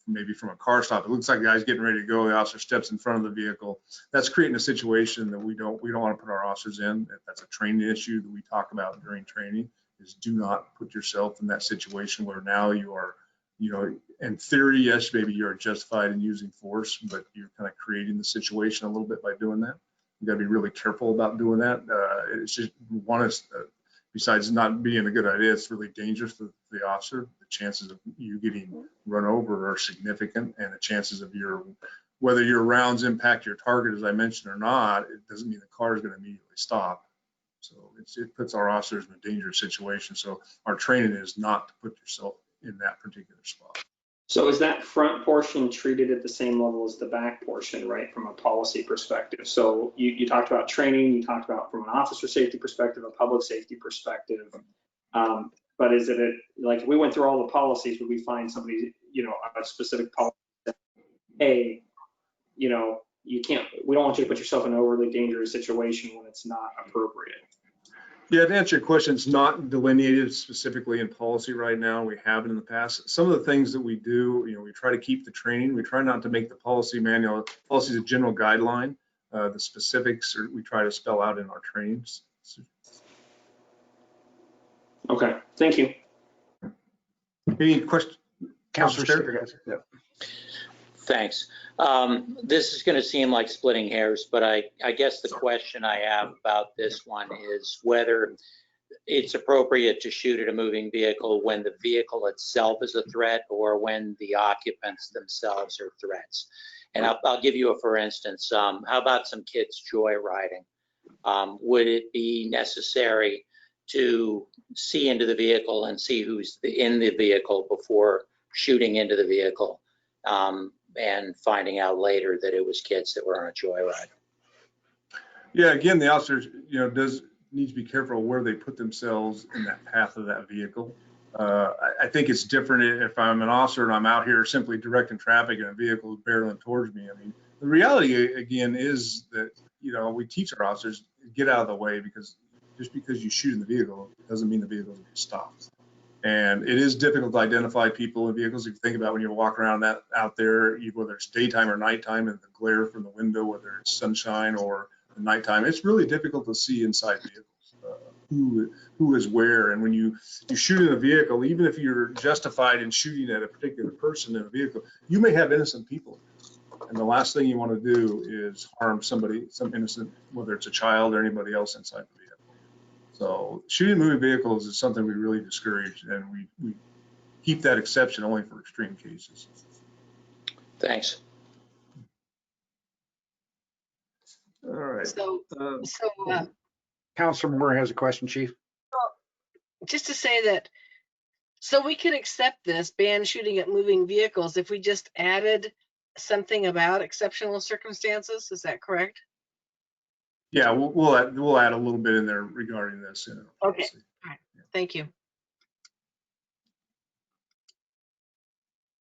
maybe from a car stop. It looks like the guy's getting ready to go. The officer steps in front of the vehicle. That's creating a situation that we don't want to put our officers in. That's a training issue that we talk about during training, is do not put yourself in that situation where now you are, in theory, yes, maybe you're justified in using force, but you're kind of creating the situation a little bit by doing that. You got to be really careful about doing that. It's just besides not being a good idea, it's really dangerous for the officer. The chances of you getting run over are significant, and the chances of whether your rounds impact your target, as I mentioned, or not, it doesn't mean the car is going to immediately stop. So it puts our officers in a dangerous situation. So our training is not to put yourself in that particular spot. So is that front portion treated at the same level as the back portion, right, from a policy perspective? So you talked about training, you talked about from an officer safety perspective, a public safety perspective, but is it like if we went through all the policies, would we find somebody, a specific policy that, hey, we don't want you to put yourself in an overly dangerous situation when it's not appropriate? Yeah, to answer your question, it's not delineated specifically in policy right now. We have it in the past. Some of the things that we do, we try to keep the training. We try not to make the policy manual. Policy is a general guideline. The specifics we try to spell out in our trainings. Okay, thank you. Any questions? Councilor. Yeah. Thanks. This is going to seem like splitting hairs, but I guess the question I have about this one is whether it's appropriate to shoot at a moving vehicle when the vehicle itself is a threat or when the occupants themselves are threats. And I'll give you a for instance. How about some kids joyriding? Would it be necessary to see into the vehicle and see who's in the vehicle before shooting into the vehicle and finding out later that it was kids that were on a joyride? Yeah, again, the officers, need to be careful where they put themselves in that path of that vehicle. I think it's different if I'm an officer and I'm out here simply directing traffic and a vehicle is barreling towards me. I mean, the reality again is that, we teach our officers get out of the way, because just because you shoot in the vehicle doesn't mean the vehicle will be stopped. And it is difficult to identify people in vehicles. If you think about when you walk around out there, whether it's daytime or nighttime, and the glare from the window, whether it's sunshine or nighttime, it's really difficult to see inside vehicles who is where. And when you shoot in a vehicle, even if you're justified in shooting at a particular person in a vehicle, you may have innocent people. And the last thing you want to do is harm somebody, some innocent, whether it's a child or anybody else inside the vehicle. So shooting moving vehicles is something we really discourage, and we keep that exception only for extreme cases. Thanks. All right. So Counselor Moore has a question, Chief. just to say that, so we could accept this ban shooting at moving vehicles if we just added something about exceptional circumstances. Is that correct? Yeah, we'll add a little bit in there regarding this in our Okay. policy. All right. Thank you.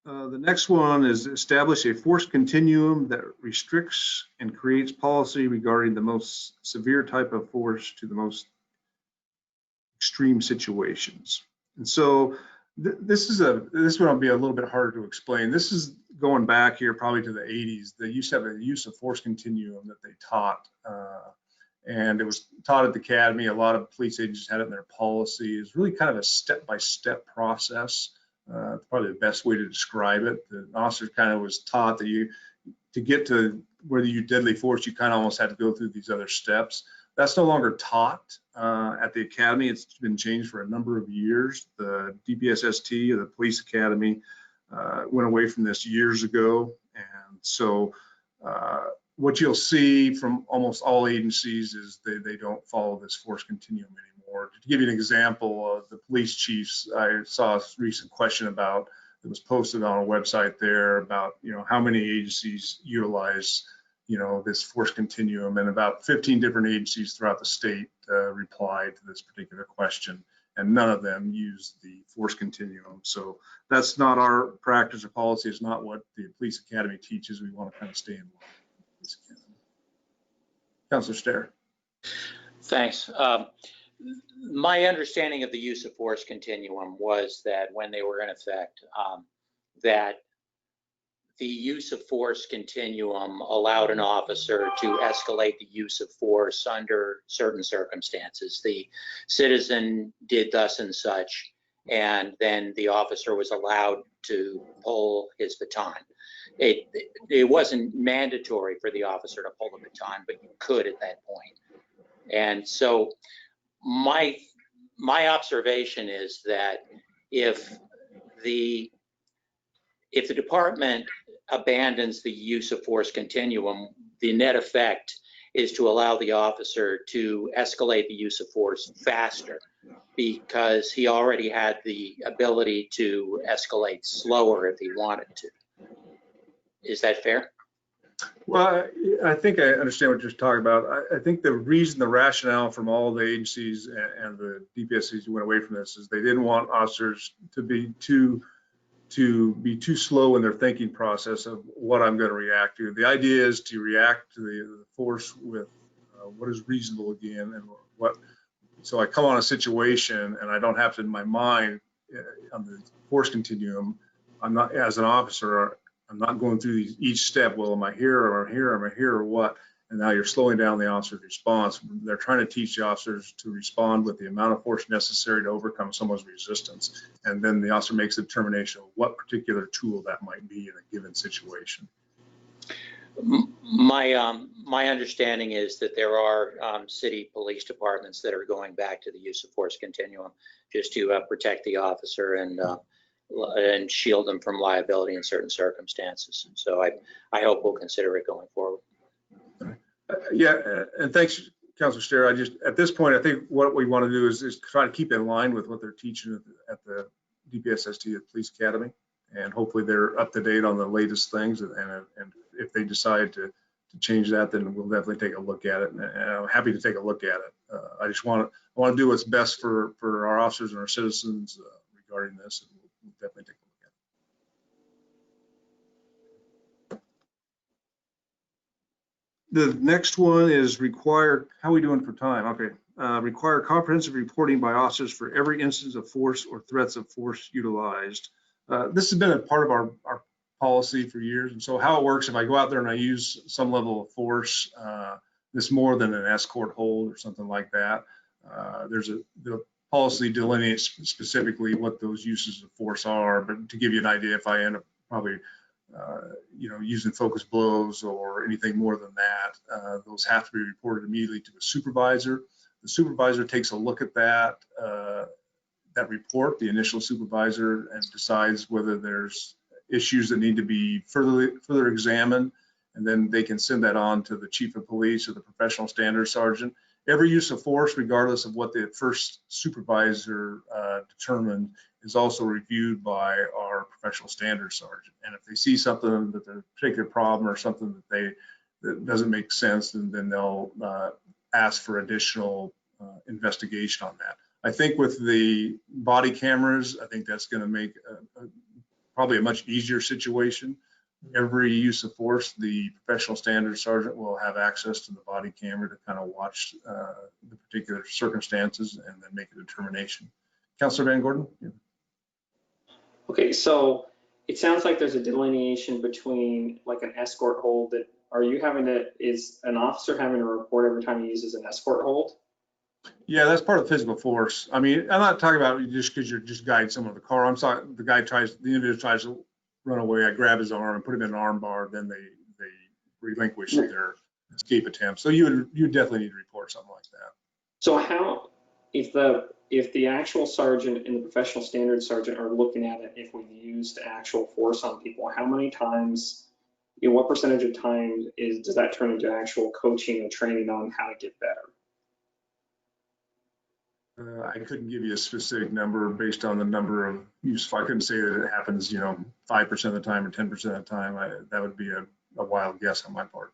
The next one is establish a force continuum that restricts and creates policy regarding the most severe type of force to the most extreme situations. And so this one will be a little bit harder to explain. This is going back here probably to the 80s. They used to have a use of force continuum that they taught, and it was taught at the academy. A lot of police agents had it in their policy. It's really kind of a step-by-step process. Probably the best way to describe it. The officer kind of was taught that to get to where you deadly force, you kind of almost had to go through these other steps. That's no longer taught at the academy. It's been changed for a number of years. The DPSST, or the police academy, went away from this years ago. And so what you'll see from almost all agencies is they don't follow this force continuum anymore. To give you an example, the police chiefs, I saw a recent question about, it was posted on a website there about, how many agencies utilize, this force continuum, and about 15 different agencies throughout the state replied to this particular question, and none of them use the force continuum. So that's not our practice or policy. It's not what the police academy teaches. We want to kind of stay in line. Councilor Stair. Thanks. My understanding of the use of force continuum was that when they were in effect, that the use of force continuum allowed an officer to escalate the use of force under certain circumstances. The citizen did thus and such, and then the officer was allowed to pull his baton. It wasn't mandatory for the officer to pull the baton, but you could at that point. And so my observation is that if the department abandons the use of force continuum, the net effect is to allow the officer to escalate the use of force faster, because he already had the ability to escalate slower if he wanted to. Is that fair? Well, I think I understand what you're talking about. I think the rationale from all the agencies and the DPSCs who went away from this is they didn't want officers to be too slow in their thinking process of what I'm going to react to. The idea is to react to the force with what is reasonable again, and so I come on a situation and I don't have to, in my mind, on the force continuum, I'm not, as an officer, I'm not going through each step. Well, am I here or am I here? Am I here or what? And now you're slowing down the officer's response. They're trying to teach the officers to respond with the amount of force necessary to overcome someone's resistance. And then the officer makes a determination of what particular tool that might be in a given situation. My understanding is that there are city police departments that are going back to the use of force continuum just to protect the officer and shield them from liability in certain circumstances. So I hope we'll consider it going forward. Yeah, and thanks, Councilor Stair. At this point, I think what we want to do is try to keep in line with what they're teaching at the DPSST at Police Academy, and hopefully they're up to date on the latest things. And if they decide to change that, then we'll definitely take a look at it. And I'm happy to take a look at it. I just want to do what's best for our officers and our citizens regarding this, and we'll definitely take a look at it. The next one is require, how are we doing for time? Okay. Require comprehensive reporting by officers for every instance of force or threats of force utilized. This has been a part of our policy for years. And so how it works, if I go out there and I use some level of force, that's more than an escort hold or something like that. The policy delineates specifically what those uses of force are, but to give you an idea, if I end up probably using focus blows or anything more than that, those have to be reported immediately to a supervisor. The supervisor takes a look at that report, the initial supervisor, and decides whether there's issues that need to be further examined, and then they can send that on to the chief of police or the professional standards sergeant. Every use of force, regardless of what the first supervisor determined, is also reviewed by our professional standards sergeant. And if they see something that a particular problem or something that doesn't make sense, then they'll ask for additional investigation on that. I think with the body cameras, I think that's going to make probably a much easier situation. Every use of force, the professional standards sergeant will have access to the body camera to kind of watch the particular circumstances and then make a determination. Councilor Van Gordon? Yeah. Okay, so it sounds like there's a delineation between like an escort hold that, is an officer having to report every time he uses an escort hold? Yeah, that's part of physical force. I mean, I'm not talking about just because you're just guiding someone in the car. I'm sorry, the individual tries to run away. I grab his arm and put him in an arm bar. Then they relinquish their escape attempt. So you definitely need to report something like that. So how, if the actual sergeant and the professional standards sergeant are looking at it, if we've used actual force on people, how many times, what percentage of time does that turn into actual coaching and training on how to get better? I couldn't give you a specific number based on the number of use. I couldn't say that it happens, 5% of the time or 10% of the time. That would be a wild guess on my part.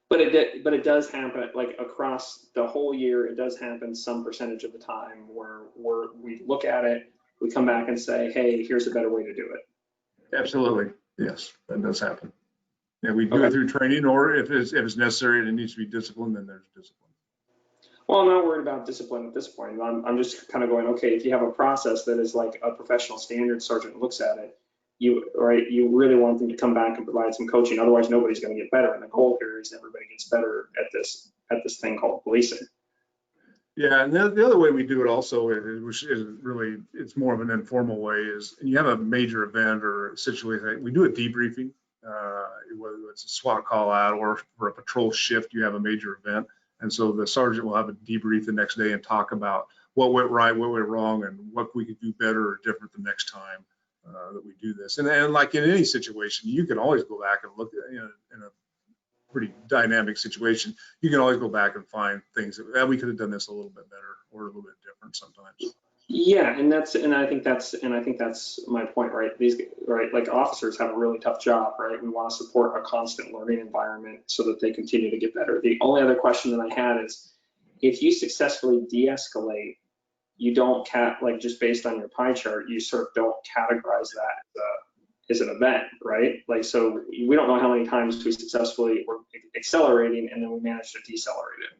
But it does happen, like across the whole year, it does happen some percentage of the time where we look at it, we come back and say, hey, here's a better way to do it. Absolutely, yes, that does happen. Yeah, we do it through training, or if it's necessary and it needs to be disciplined, then there's discipline. Well, I'm not worried about discipline at this point. I'm just kind of going, okay, if you have a process that is like a professional standards sergeant looks at it, you really want them to come back and provide some coaching. Otherwise, nobody's going to get better. And the goal here is everybody gets better at this thing called policing. Yeah, and the other way we do it also, which is really, it's more of an informal way, is you have a major event or situation, we do a debriefing, whether it's a SWAT call out or for a patrol shift, you have a major event. And so the sergeant will have a debrief the next day and talk about what went right, what went wrong, and what we could do better or different the next time that we do this. And like in any situation, you can always go back and look at, in a pretty dynamic situation, you can always go back and find things that we could have done this a little bit better or a little bit different sometimes. Yeah, and I think that's my point, right? Like officers have a really tough job, right? We want to support a constant learning environment so that they continue to get better. The only other question that I had is, if you successfully de-escalate, you don't just based on your pie chart, you sort of don't categorize that as an event, right? Like, so we don't know how many times we successfully were accelerating and then we managed to decelerate it.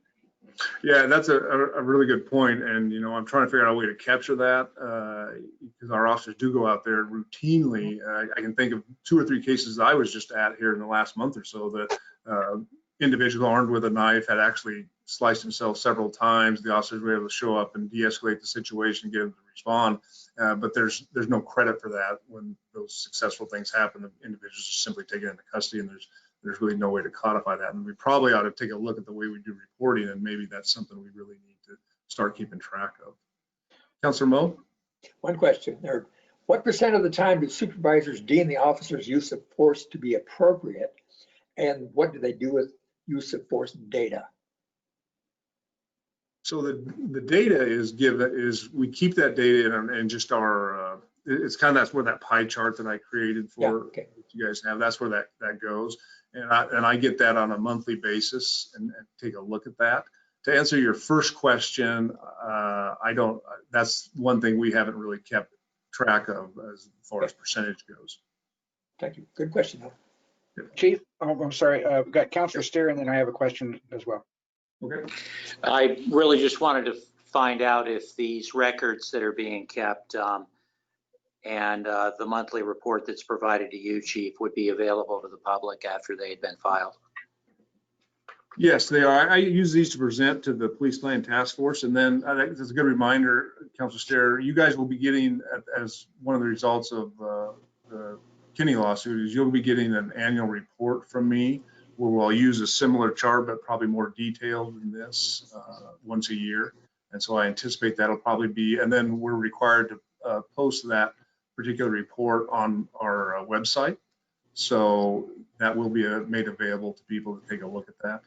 Yeah, that's a really good point. And, I'm trying to figure out a way to capture that because our officers do go out there routinely. I can think of 2 or 3 cases I was just at here in the last month or so that individual armed with a knife had actually sliced himself several times. The officers were able to show up and de-escalate the situation, get him to respond. But there's no credit for that when those successful things happen. The individuals are simply taken into custody, and there's really no way to codify that. And we probably ought to take a look at the way we do reporting, and maybe that's something we really need to start keeping track of. Councilor Moe? One question there. What percent of the time do supervisors deem the officer's use of force to be appropriate? And what do they do with use of force data? So the data is we keep that data in just our, it's kind of, that's where that pie chart that I created for, Yeah, okay. you guys have, that's where that goes. And I get that on a monthly basis and take a look at that. To answer your first question, that's one thing we haven't really kept track of as far as percentage goes. Thank you. Good question, though. Chief, oh, I'm sorry, we've got Councilor Steer, and then I have a question as well. Okay. I really just wanted to find out if these records that are being kept and the monthly report that's provided to you, Chief, would be available to the public after they had been filed. Yes, they are. I use these to present to the Police Planning Task Force, and then I think it's a good reminder, Councilor Steer, you guys will be getting, as one of the results of the Kinney lawsuit, is you'll be getting an annual report from me where we'll use a similar chart, but probably more detailed than this once a year. And so I anticipate that'll probably be, and then we're required to post that particular report on our website. So that will be made available to people to take a look at that.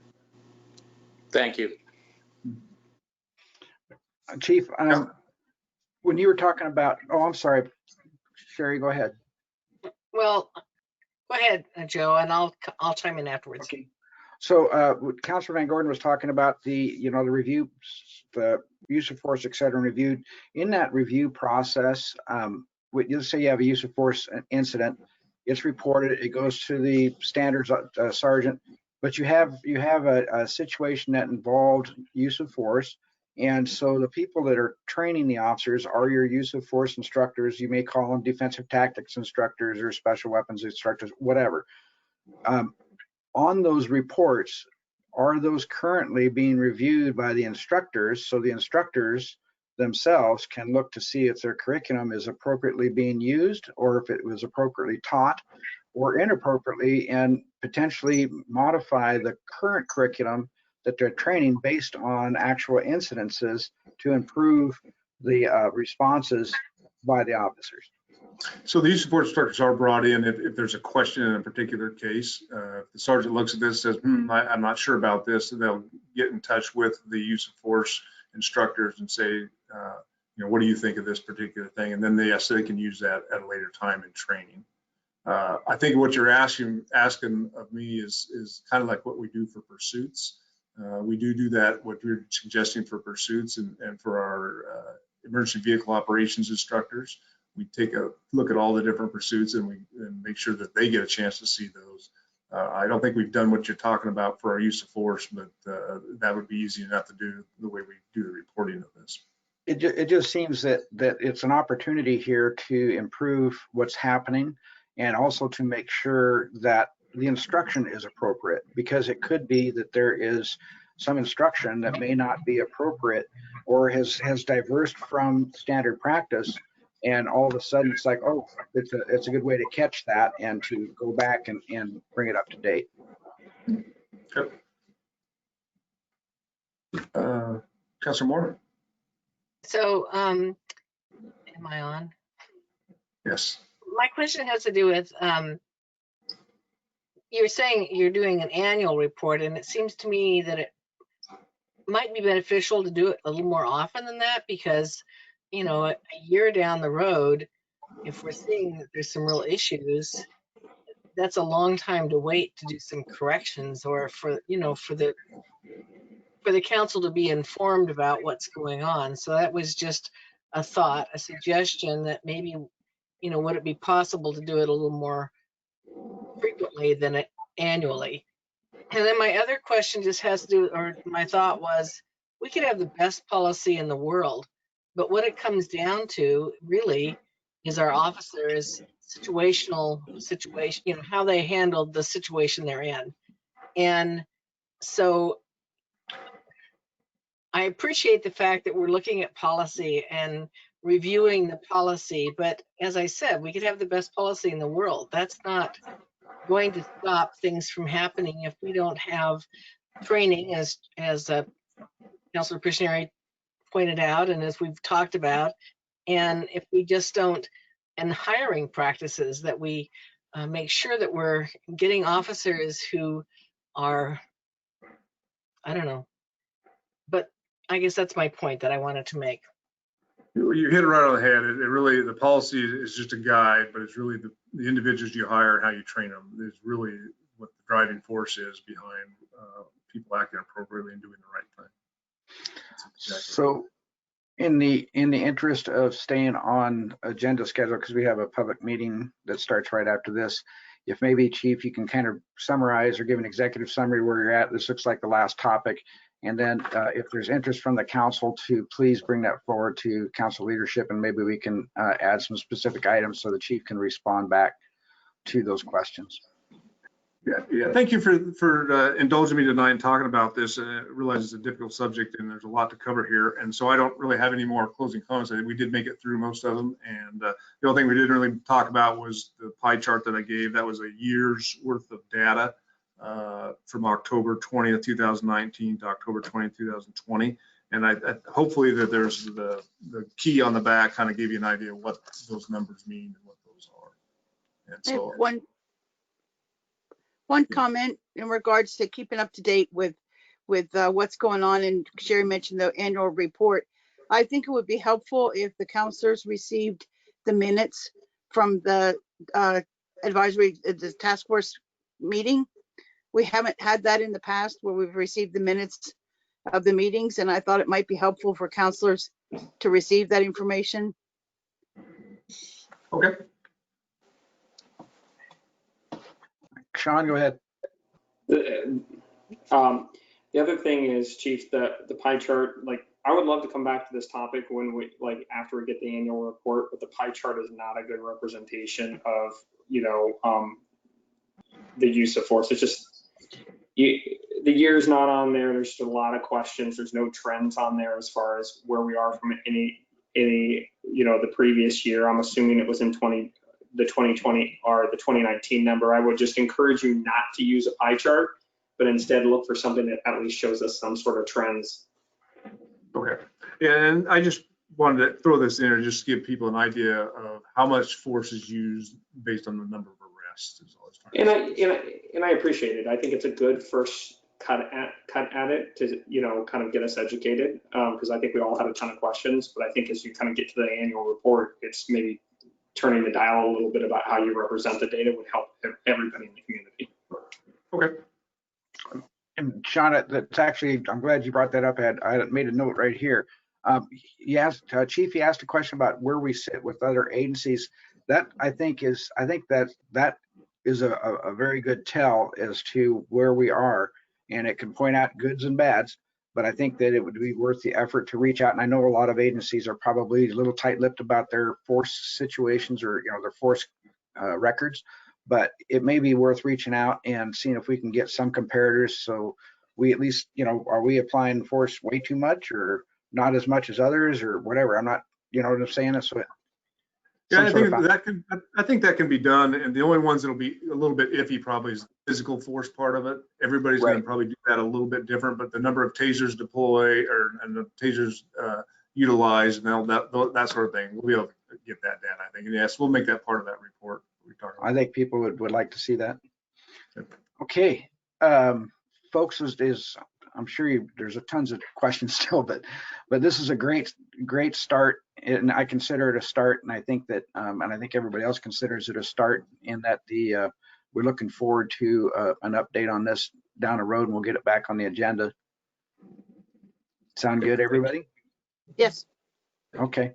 Thank you. Chief, when you were talking about, oh, I'm sorry, Sherry, go ahead. Well, go ahead, Joe, and I'll chime in afterwards. Okay. So Councilor Van Gordon was talking about the review, the use of force, et cetera, reviewed. In that review process, let's say you have a use of force incident, it's reported, it goes to the standards sergeant, but you have a situation that involved use of force. And so the people that are training the officers are your use of force instructors. You may call them defensive tactics instructors or special weapons instructors, whatever. On those reports, are those currently being reviewed by the instructors, so the instructors themselves can look to see if their curriculum is appropriately being used, or if it was appropriately taught or inappropriately, and potentially modify the current curriculum that they're training based on actual incidences to improve the responses by the officers? So these support instructors are brought in if there's a question in a particular case. If the sergeant looks at this and says, I'm not sure about this, they'll get in touch with the use of force instructors and say, what do you think of this particular thing? And then they can use that at a later time in training. I think what you're asking of me is kind of like what we do for pursuits. We do that, what you're suggesting for pursuits and for our emergency vehicle operations instructors. We take a look at all the different pursuits and make sure that they get a chance to see those. I don't think we've done what you're talking about for our use of force, but that would be easy enough to do the way we do the reporting of this. It just seems that it's an opportunity here to improve what's happening, and also to make sure that the instruction is appropriate, because it could be that there is some instruction that may not be appropriate or has diverged from standard practice. And all of a sudden it's like, oh, it's a good way to catch that and to go back and bring it up to date. Okay. Councilor Moore? So, am I on? Yes. My question has to do with, you're saying you're doing an annual report, and it seems to me that it might be beneficial to do it a little more often than that, because a year down the road, if we're seeing that there's some real issues, that's a long time to wait to do some corrections, or for the council to be informed about what's going on. So that was just a thought, a suggestion that maybe, would it be possible to do it a little more frequently than annually? And then my other question just has to do, or my thought was, we could have the best policy in the world, but what it comes down to really is our officers' situation, how they handled the situation they're in. And so I appreciate the fact that we're looking at policy and reviewing the policy, but as I said, we could have the best policy in the world. That's not going to stop things from happening if we don't have training, as Councilor Piscineri pointed out, and as we've talked about, and if we just don't, and hiring practices, that we make sure that we're getting officers who are, I don't know, but I guess that's my point that I wanted to make. You hit it right on the head. It really, the policy is just a guide, but it's really the individuals you hire and how you train them is really what the driving force is behind people acting appropriately and doing the right thing. Exactly. So in the interest of staying on agenda schedule, because we have a public meeting that starts right after this, if maybe Chief, you can kind of summarize or give an executive summary where you're at. This looks like the last topic. And then if there's interest from the council, to please bring that forward to council leadership, and maybe we can add some specific items so the chief can respond back to those questions. Yeah. Thank you for indulging me tonight and talking about this. I realize it's a difficult subject and there's a lot to cover here. And so I don't really have any more closing comments. I think we did make it through most of them. And the only thing we didn't really talk about was the pie chart that I gave. That was a year's worth of data from October 20th, 2019 to October 20th, 2020. And I hopefully that there's the key on the back kind of gave you an idea of what those numbers mean and what those are. And I have so one comment in regards to keeping up to date with what's going on, and Sherry mentioned the annual report. I think it would be helpful if the counselors received the minutes from the the task force meeting. We haven't had that in the past where we've received the minutes of the meetings, and I thought it might be helpful for counselors to receive that information. Okay. Sean, go ahead. The other thing is, Chief, the pie chart, like, I would love to come back to this topic when we, like, after we get the annual report, but the pie chart is not a good representation of, the use of force. It's just, the year's not on there. There's just a lot of questions. There's no trends on there as far as where we are from any, the previous year. I'm assuming it was in the 2020 or the 2019 number. I would just encourage you not to use a pie chart, but instead look for something that at least shows us some sort of trends. Okay. Yeah, and I just wanted to throw this in there just to give people an idea of how much force is used based on the number of arrests. Is all and I appreciate it. I think it's a good first cut at it to kind of get us educated, because I think we all had a ton of questions. But I think as you kind of get to the annual report, it's maybe turning the dial a little bit about how you represent the data would help everybody in the community. Okay. And Sean, that's actually, I'm glad you brought that up. I had made a note right here. Chief, you asked a question about where we sit with other agencies. That I think that is a very good tell as to where we are, and it can point out goods and bads. But I think that it would be worth the effort to reach out. And I know a lot of agencies are probably a little tight-lipped about their force situations or their force records. But it may be worth reaching out and seeing if we can get some comparators. So we at least, are we applying force way too much or not as much as others or whatever? I'm not, what I'm saying? So yeah, I think that can be done. And the only ones that'll be a little bit iffy probably is the physical force part of it. Everybody's going to probably do that a little bit different, but the number of tasers deploy and the tasers utilized and that sort of thing, we'll be able to get that data, I think. And yes, we'll make that part of that report. I think people would like to see that. Okay, folks, I'm sure there's a tons of questions still, but this is a great start, and I consider it a start, and I think that and I think everybody else considers it a start, in that we're looking forward to an update on this down the road, and we'll get it back on the agenda. Sound good, everybody? Yes. Okay.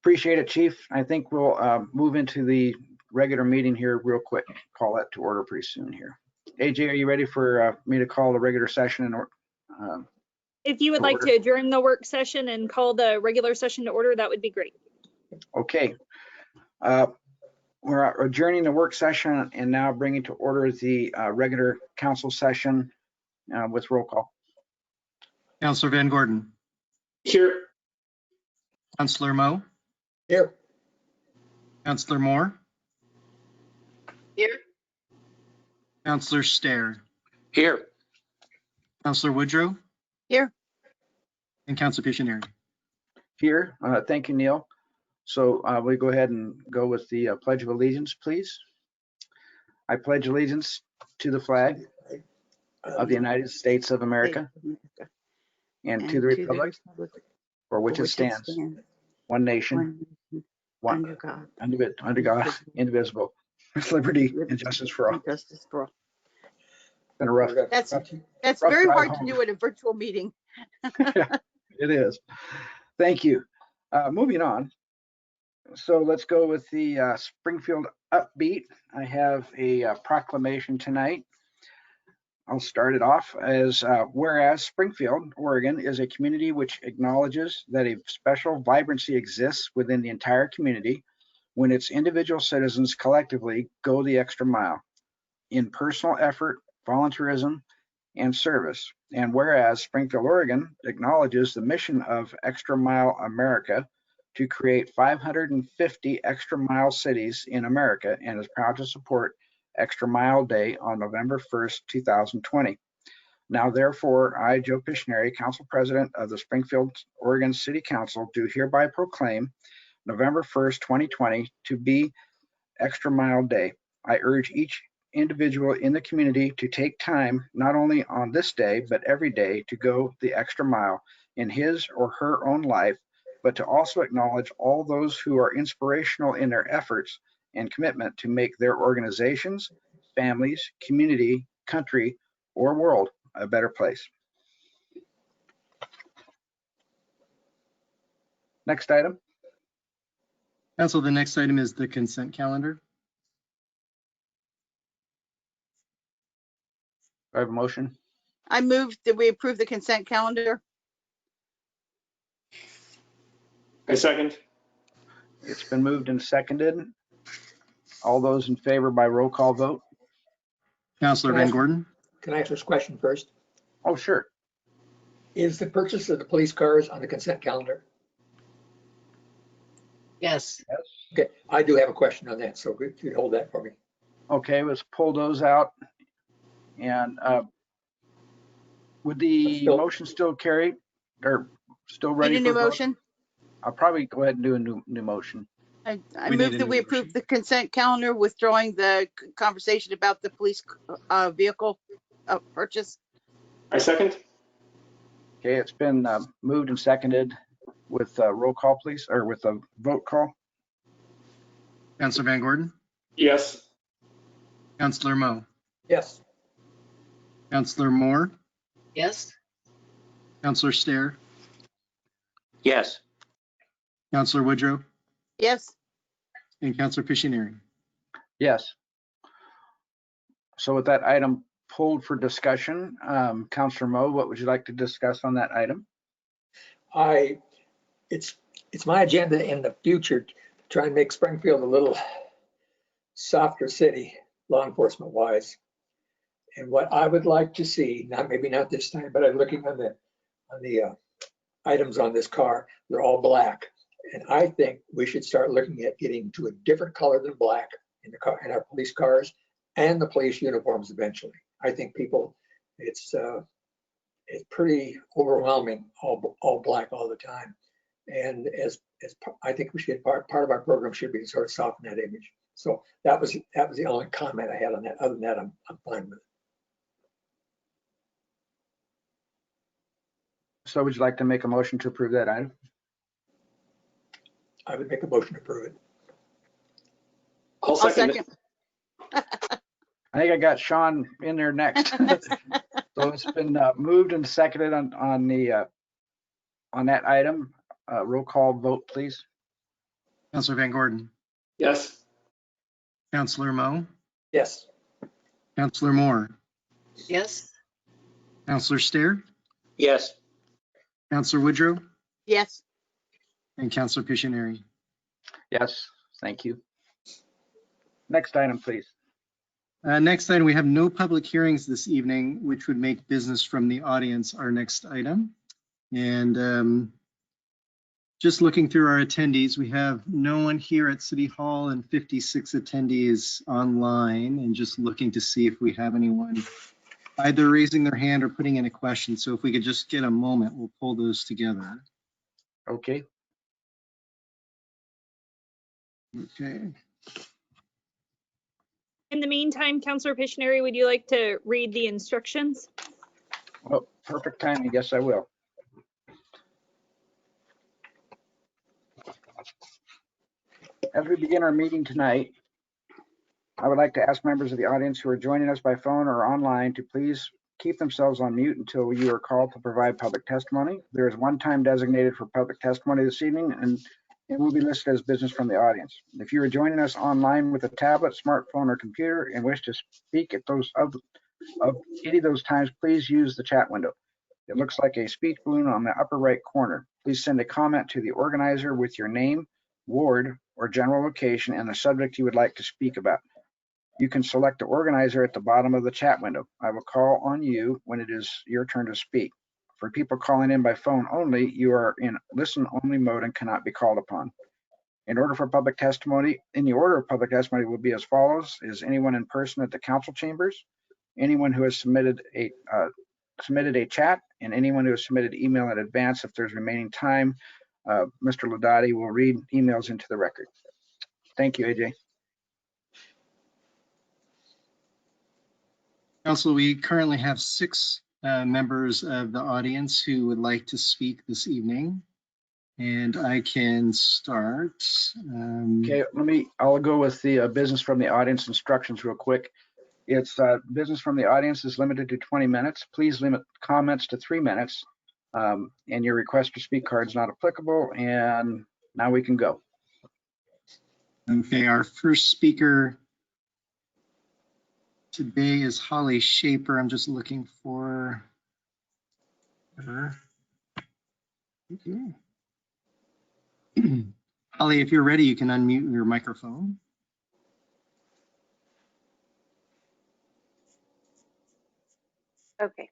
Appreciate it, Chief. I think we'll move into the regular meeting here real quick. Call that to order pretty soon here. AJ, are you ready for me to call the regular session? If you would like to adjourn the work session and call the regular session to order, that would be great. Okay. We're adjourning the work session and now bringing to order the regular council session with roll call. Councilor Van Gordon. Here. Councilor Moe. Here. Councilor Moore. Here. Counselor Stair, Here. Counselor Woodrow. Here. And Counselor Pictionary. Here. Thank you, Neil. So we go ahead and go with the Pledge of Allegiance, please. I pledge allegiance to the flag of the United States of America and to the republic for which it stands, one nation, under God, under God, indivisible, with liberty and justice for all. Justice for all. Been a rough. That's rough very drive hard home. to do at a virtual meeting. Yeah, it is. Thank you. Moving on. So let's go with the Springfield Upbeat. I have a proclamation tonight. I'll start it off as whereas Springfield, Oregon is a community which acknowledges that a special vibrancy exists within the entire community when its individual citizens collectively go the extra mile in personal effort, volunteerism, and service. And whereas Springfield, Oregon acknowledges the mission of Extra Mile America to create 550 extra mile cities in America and is proud to support Extra Mile Day on November 1st, 2020. Now, therefore, I, Joe Pictionary, Council President of the Springfield, Oregon City Council, do hereby proclaim November 1st, 2020 to be Extra Mile Day. I urge each individual in the community to take time, not only on this day, but every day, to go the extra mile in his or her own life, but to also acknowledge all those who are inspirational in their efforts and commitment to make their organizations, families, community, country, or world a better place. Next item. Council, the next item is the consent calendar. Do I have a motion? I move that we approve the consent calendar. I second. It's been moved and seconded. All those in favor by roll call vote? Counselor Van Gordon. Can I ask this question first? Oh, sure. Is the purchase of the police cars on the consent calendar? Yes. Yes. Okay, I do have a question on that, so if you'd hold that for me. Okay, let's pull those out. And would the motion still carry or still ready Need a for new vote? motion? I'll probably go ahead and do a new motion. I We move need a that new we motion. approve the consent calendar, withdrawing the conversation about the police vehicle purchase. I second. Okay, it's been moved and seconded with roll call, please, or with a vote call. Counselor Van Gordon. Yes. Counselor Moe. Yes. Counselor Moore. Yes. Counselor Stair. Yes. Counselor Woodrow. Yes. And Counselor Pictionary. Yes. So with that item pulled for discussion, Councilor Moe, what would you like to discuss on that item? It's my agenda in the future to try and make Springfield a little softer city, law enforcement wise. And what I would like to see, maybe not this time, but I'm looking on the items on this car, they're all black. And I think we should start looking at getting to a different color than black in our police cars and the police uniforms eventually. I think people, it's pretty overwhelming, all black all the time. And I think we should, part of our program should be to sort of soften that image. So that was the only comment I had on that. Other than that, I'm fine with it. So would you like to make a motion to approve that item? I would make a motion to approve it. I'll second it. I think I got Sean in there next. So it's been moved and seconded on that item. Roll call vote, please. Counselor Van Gordon. Yes. Counselor Moe. Yes. Counselor Moore. Yes. Counselor Stair. Yes. Counselor Woodrow. Yes. And Counselor Pictionary. Yes, thank you. Next item, please. Next item, we have no public hearings this evening, which would make business from the audience our next item. And Just looking through our attendees, we have no one here at City Hall and 56 attendees online, and just looking to see if we have anyone either raising their hand or putting in a question. So if we could just get a moment, we'll pull those together. Okay. Okay. In the meantime, Councilor Pictionary, would you like to read the instructions? Well, perfect timing. Yes, I will. As we begin our meeting tonight, I would like to ask members of the audience who are joining us by phone or online to please keep themselves on mute until you are called to provide public testimony. There is one time designated for public testimony this evening, and it will be listed as business from the audience. If you are joining us online with a tablet, smartphone, or computer and wish to speak at those of any of those times, please use the chat window. It looks like a speech balloon on the upper right corner. Please send a comment to the organizer with your name, ward, or general location and the subject you would like to speak about. You can select the organizer at the bottom of the chat window. I will call on you when it is your turn to speak. For people calling in by phone only, you are in listen-only mode and cannot be called upon. In order for public testimony, in the order of public testimony will be as follows: is anyone in person at the council chambers, anyone who has submitted a chat, and anyone who has submitted email in advance. If there's remaining time, Mr. Ladati will read emails into the record. Thank you, AJ. Council, we currently have 6 members of the audience who would like to speak this evening. And I can start. Okay, I'll go with the business from the audience instructions real quick. It's business from the audience is limited to 20 minutes. Please limit comments to 3 minutes. And your request to speak card is not applicable. And now we can go. Okay, our first speaker today is Holly Shaper. I'm just looking for her. Okay. Holly, if you're ready, you can unmute your microphone. Okay.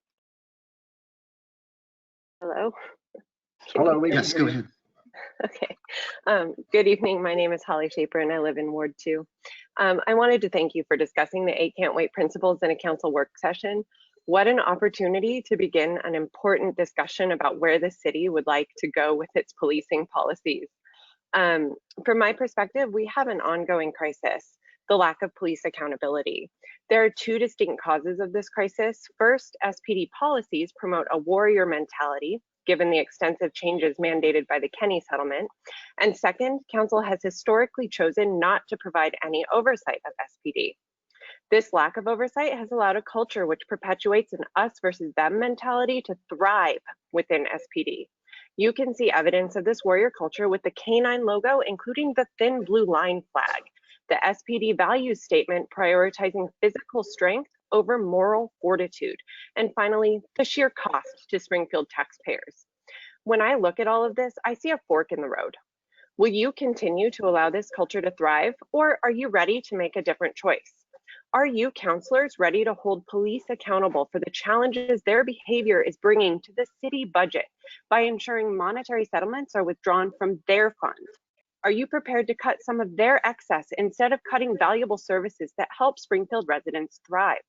Hello. Hello, Yes, go ahead. Okay. Good evening. My name is Holly Shaper and I live in Ward 2. I wanted to thank you for discussing the 8 Can't Wait principles in a council work session. What an opportunity to begin an important discussion about where the city would like to go with its policing policies. From my perspective, we have an ongoing crisis: the lack of police accountability. There are 2 distinct causes of this crisis. First, SPD policies promote a warrior mentality, given the extensive changes mandated by the Kenney settlement. And second, council has historically chosen not to provide any oversight of SPD. This lack of oversight has allowed a culture which perpetuates an us versus them mentality to thrive within SPD. You can see evidence of this warrior culture with the canine logo, including the thin blue line flag, the SPD values statement prioritizing physical strength over moral fortitude, and finally, the sheer cost to Springfield taxpayers. When I look at all of this, I see a fork in the road. Will you continue to allow this culture to thrive, or are you ready to make a different choice? Are you counselors ready to hold police accountable for the challenges their behavior is bringing to the city budget by ensuring monetary settlements are withdrawn from their funds? Are you prepared to cut some of their excess instead of cutting valuable services that help Springfield residents thrive?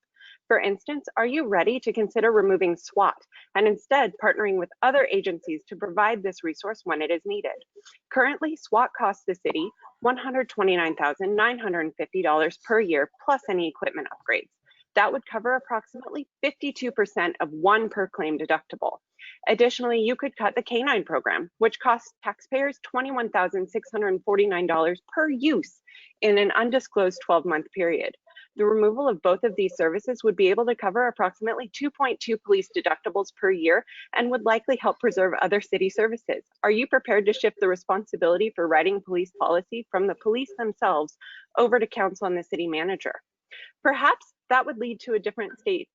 For instance, are you ready to consider removing SWAT and instead partnering with other agencies to provide this resource when it is needed? Currently, SWAT costs the city $129,950 per year plus any equipment upgrades. That would cover approximately 52% of one per claim deductible. Additionally, you could cut the K9 program, which costs taxpayers $21,649 per use in an undisclosed 12-month period. The removal of both of these services would be able to cover approximately 2.2 police deductibles per year and would likely help preserve other city services. Are you prepared to shift the responsibility for writing police policy from the police themselves over to council and the city manager? Perhaps that would lead to a differently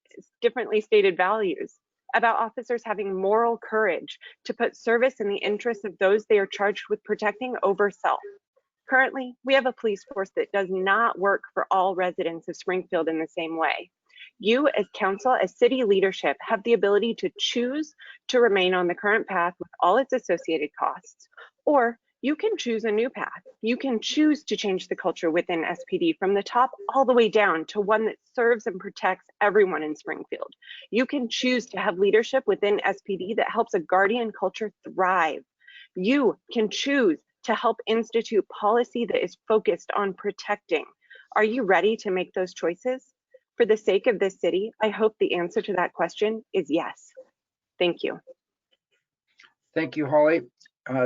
stated values about officers having moral courage to put service in the interests of those they are charged with protecting over self. Currently, we have a police force that does not work for all residents of Springfield in the same way. You as council, as city leadership, have the ability to choose to remain on the current path with all its associated costs, Or you can choose a new path. You can choose to change the culture within SPD from the top all the way down to one that serves and protects everyone in Springfield. You can choose to have leadership within SPD that helps a guardian culture thrive. You can choose to help institute policy that is focused on protecting. Are you ready to make those choices? For the sake of this city, I hope the answer to that question is yes. Thank you. Thank you, Holly.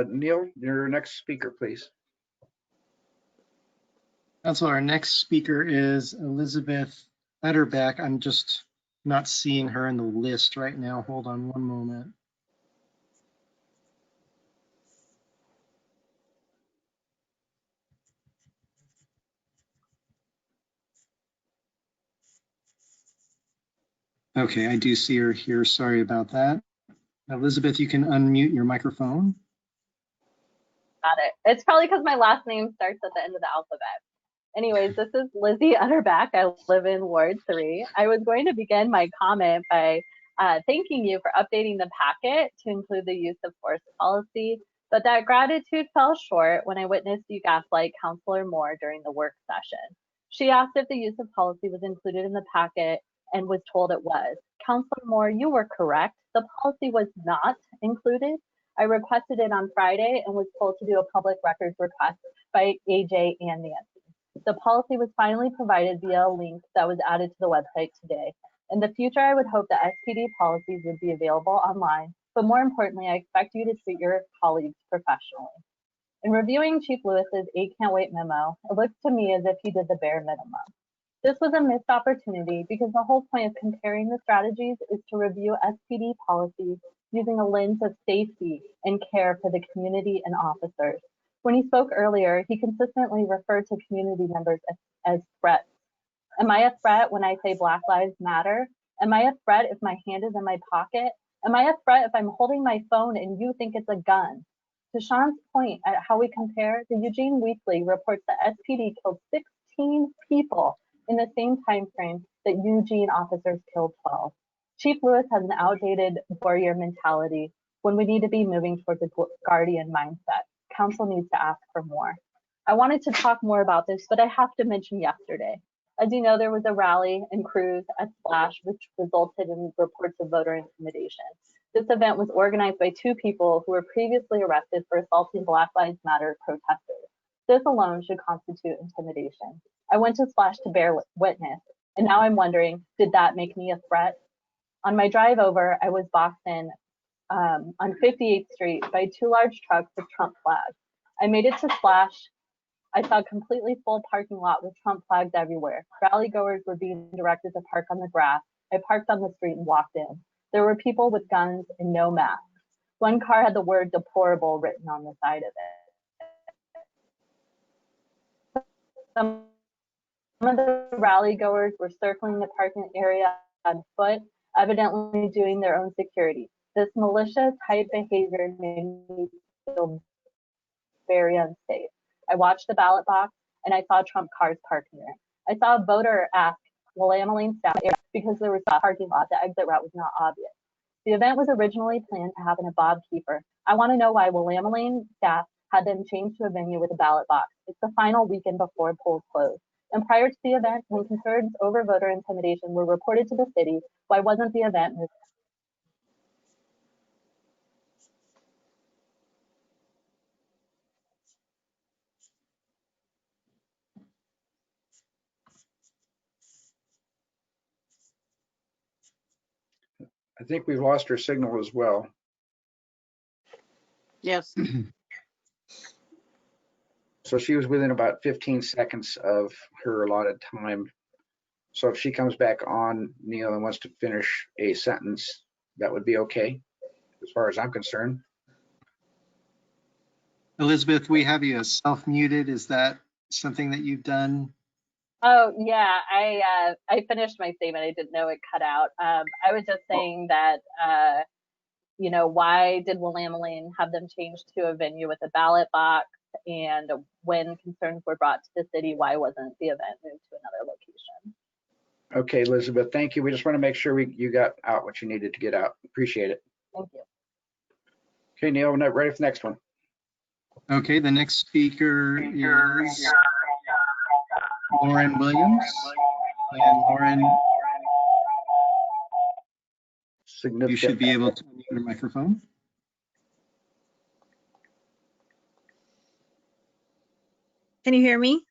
Neil, your next speaker, please. Council, our next speaker is Elizabeth Betterback. I'm just not seeing her in the list right now. Hold on one moment. Okay, I do see her here. Sorry about that. Elizabeth, you can unmute your microphone. Got it. It's probably because my last name starts at the end of the alphabet. Anyways, this is Lizzie Utterback. I live in Ward 3. I was going to begin my comment by thanking you for updating the packet to include the use of force policy, but that gratitude fell short when I witnessed you gaslight Councilor Moore during the work session. She asked if the use of policy was included in the packet and was told it was. Councilor Moore, you were correct. The policy was not included. I requested it on Friday and was told to do a public records request by AJ and Nancy. The policy was finally provided via a link that was added to the website today. In the future, I would hope that SPD policies would be available online, but more importantly, I expect you to treat your colleagues professionally. In reviewing Chief Lewis's 8 can't wait memo, it looks to me as if he did the bare minimum. This was a missed opportunity because the whole point of comparing the strategies is to review SPD policies using a lens of safety and care for the community and officers. When he spoke earlier, he consistently referred to community members as threats. Am I a threat when I say Black Lives Matter? Am I a threat if my hand is in my pocket? Am I a threat if I'm holding my phone and you think it's a gun? To Sean's point at how we compare, the Eugene Weekly reports that SPD killed 16 people in the same time frame that Eugene officers killed 12. Chief Lewis has an outdated warrior mentality when we need to be moving towards a guardian mindset. Council needs to ask for more. I wanted to talk more about this, but I have to mention yesterday. As you know, there was a rally and cruise at Splash, which resulted in reports of voter intimidation. This event was organized by 2 people who were previously arrested for assaulting Black Lives Matter protesters. This alone should constitute intimidation. I went to Splash to bear witness, and now I'm wondering, did that make me a threat? On my drive over, I was boxed in on 58th Street by 2 large trucks with Trump flags. I made it to Splash. I saw a completely full parking lot with Trump flags everywhere. Rally goers were being directed to park on the grass. I parked on the street and walked in. There were people with guns and no masks. One car had the word deplorable written on the side of it. Some of the rally goers were circling the parking area on foot, evidently doing their own security. This militia type behavior made me feel very unsafe. I watched the ballot box and I saw Trump cars parked there. I saw a voter ask, will Ameline staff because there was a parking lot, the exit route was not obvious. The event was originally planned to happen at Bob Kephart. I want to know why William staff had them changed to a venue with a ballot box. It's the final weekend before polls close. And prior to the event, when concerns over voter intimidation were reported to the city, why wasn't the event moved? I think we've lost her signal as well. Yes. So she was within about 15 seconds of her allotted time. So if she comes back on, Neil, and wants to finish a sentence, that would be okay, as far as I'm concerned. Elizabeth, we have you as self-muted. Is that something that you've done? Oh yeah, I finished my statement. I didn't know it cut out. I was just saying that you know, why did William have them changed to a venue with a ballot box? And when concerns were brought to the city, why wasn't the event moved to another location? Okay, Elizabeth, thank you. We just want to make sure you got out what you needed to get out. Appreciate it. Thank you. Okay, Neil, we're not ready for the next one. Sure. Thank you. Thank you, Elizabeth. Thank you. Okay, the next speaker is Lauren Williams. And Lauren, you should be able to unmute your microphone. Can you hear me?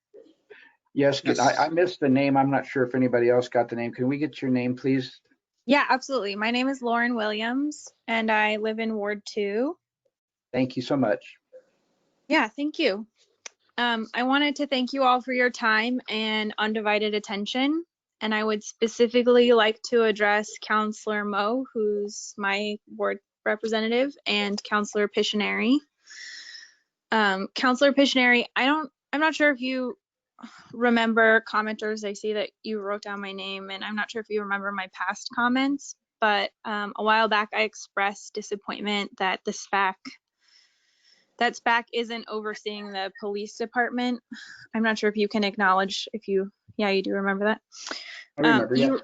Yes, Yes. I missed the name. I'm not sure if anybody else got the name. Can we get your name, please? Yeah, absolutely. My name is Lauren Williams, and I live in Ward 2. Thank you so much. Yeah, thank you. I wanted to thank you all for your time and undivided attention. And I would specifically like to address Counselor Moe, who's my ward representative, and Counselor Pictionary. Counselor Pictionary, I'm not sure if you remember commenters. I see that you wrote down my name, and I'm not sure if you remember my past comments, but a while back I expressed disappointment that the SPAC isn't overseeing the police department. I'm not sure if you can acknowledge yeah, you do remember that. I remember,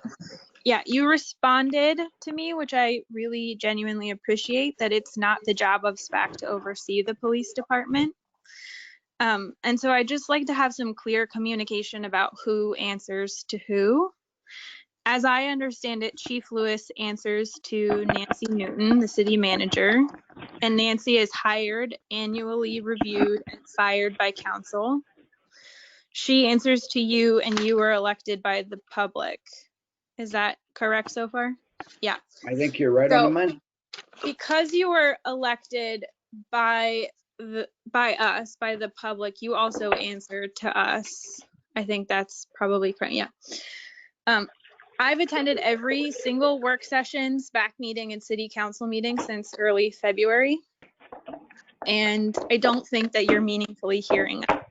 You responded to me, which I really genuinely appreciate, that it's not the job of SPAC to oversee the police department. And so I'd just like to have some clear communication about who answers to who. As I understand it, Chief Lewis answers to Nancy Newton, the city manager, and Nancy is hired, annually reviewed, and fired by council. She answers to you, and you were elected by the public. Is that correct so far? Yeah. I think you're right on the money. Because you were elected by us, by the public, you also answered to us. I think that's probably correct. Yeah. I've attended every single work session, SPAC meeting, and city council meeting since early February. And I don't think that you're meaningfully hearing us.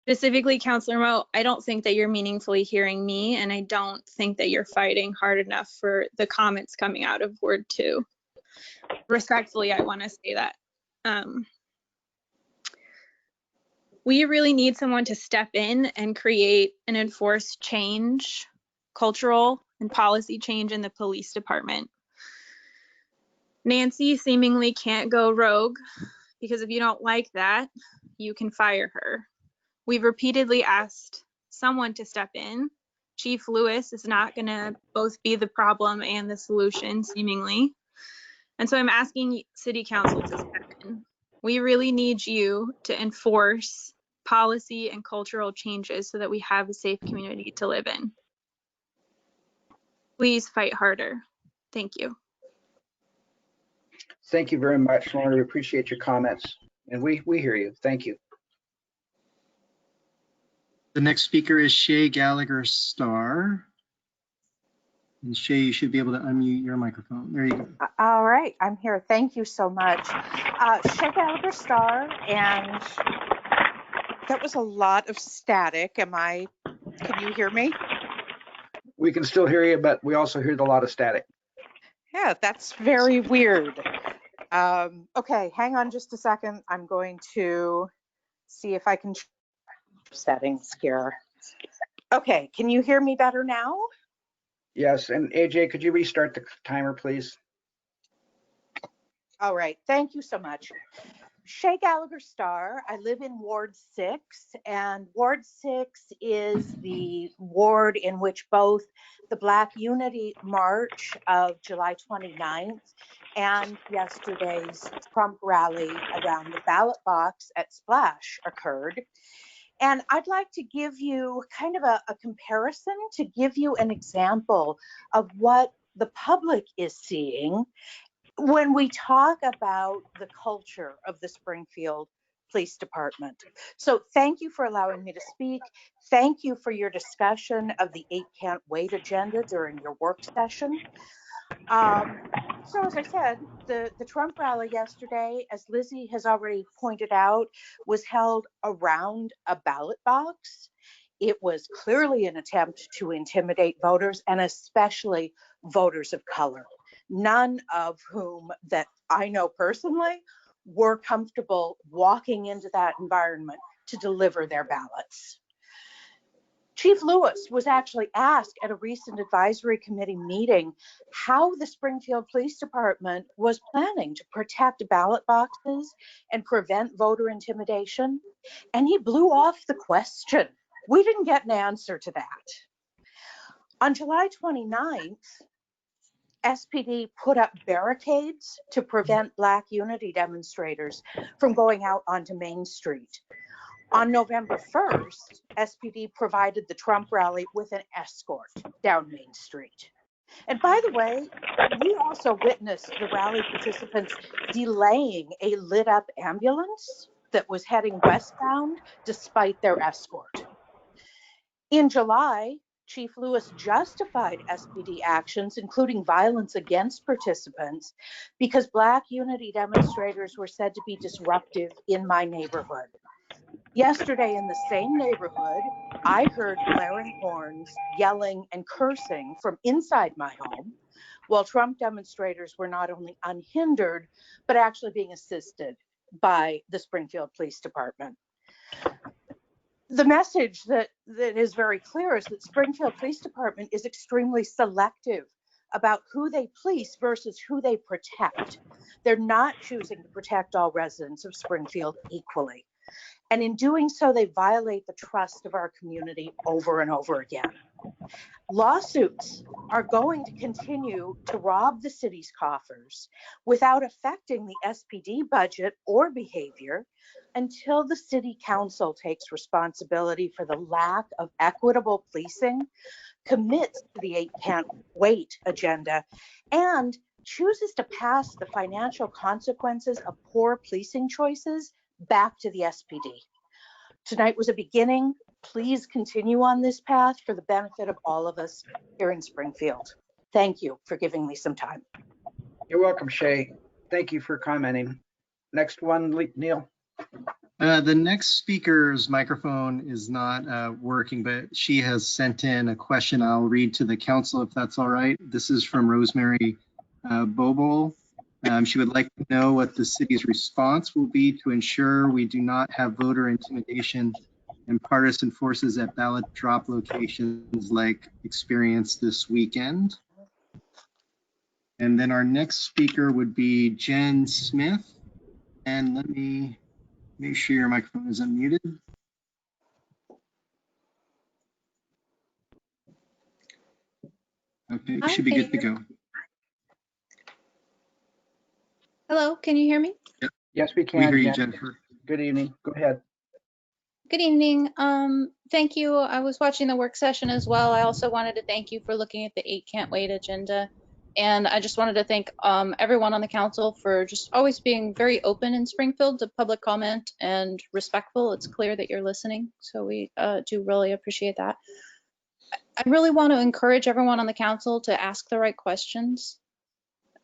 Specifically, Counselor Moe, I don't think that you're meaningfully hearing me, and I don't think that you're fighting hard enough for the comments coming out of Ward 2. Respectfully, I want to say that. We really need someone to step in and create and enforce change, cultural and policy change in the police department. Nancy seemingly can't go rogue, because if you don't like that, you can fire her. We've repeatedly asked someone to step in. Chief Lewis is not going to both be the problem and the solution, seemingly. And so I'm asking City Council to step in. We really need you to enforce policy and cultural changes so that we have a safe community to live in. Please fight harder. Thank you. Thank you very much, Lauren. We appreciate your comments, and we hear you. Thank you. The next speaker is Shay Gallagher Starr. And Shay, you should be able to unmute your microphone. There you go. All right, I'm here. Thank you so much. Shay Gallagher Starr, and that was a lot of static. Can you hear me? We can still hear you, but we also hear a lot of static. Yeah, that's very weird. Okay, hang on just a second. I'm going to see if I can settings here. Okay, can you hear me better now? Yes, and AJ, could you restart the timer, please? All right, thank you so much. Shay Gallagher Starr. I live in Ward 6, and Ward 6 is the ward in which both the Black Unity March of July 29th and yesterday's Trump rally around the ballot box at Splash occurred. And I'd like to give you kind of a comparison to give you an example of what the public is seeing when we talk about the culture of the Springfield Police Department. So thank you for allowing me to speak. Thank you for your discussion of the 8 Can't Wait agenda during your work session. So as I said, the Trump rally yesterday, as Lizzie has already pointed out, was held around a ballot box. It was clearly an attempt to intimidate voters, and especially voters of color, none of whom that I know personally were comfortable walking into that environment to deliver their ballots. Chief Lewis was actually asked at a recent advisory committee meeting how the Springfield Police Department was planning to protect ballot boxes and prevent voter intimidation, and he blew off the question. We didn't get an answer to that. On July 29th, SPD put up barricades to prevent Black Unity demonstrators from going out onto Main Street. On November 1st, SPD provided the Trump rally with an escort down Main Street. And by the way, we also witnessed the rally participants delaying a lit up ambulance that was heading westbound despite their escort. In July, Chief Lewis justified SPD actions, including violence against participants, because Black Unity demonstrators were said to be disruptive in my neighborhood. Yesterday in the same neighborhood, I heard blaring horns, yelling, and cursing from inside my home, while Trump demonstrators were not only unhindered, but actually being assisted by the Springfield Police Department. The message that is very clear is that Springfield Police Department is extremely selective about who they police versus who they protect. They're not choosing to protect all residents of Springfield equally. And in doing so, they violate the trust of our community over and over again. Lawsuits are going to continue to rob the city's coffers without affecting the SPD budget or behavior until the city council takes responsibility for the lack of equitable policing, commits to the 8 Can't Wait agenda, and chooses to pass the financial consequences of poor policing choices back to the SPD. Tonight was a beginning. Please continue on this path for the benefit of all of us here in Springfield. Thank you for giving me some time. You're welcome, Shay. Thank you for commenting. Next one, Neil. The next speaker's microphone is not working, but she has sent in a question I'll read to the council if that's all right. This is from Rosemary Bobo. She would like to know what the city's response will be to ensure we do not have voter intimidation and partisan forces at ballot drop locations like experienced this weekend. And then our next speaker would be Jen Smith. And let me make sure your microphone is unmuted. Okay, Hi, should be can good to you go. Hello, can you hear me? Yes, we We can. hear you, Jen. Jennifer. Good evening. Go ahead. Good evening. Thank you. I was watching the work session as well. I also wanted to thank you for looking at the 8 Can't Wait agenda. And I just wanted to thank everyone on the council for just always being very open in Springfield to public comment and respectful. It's clear that you're listening. So we do really appreciate that. I really want to encourage everyone on the council to ask the right questions.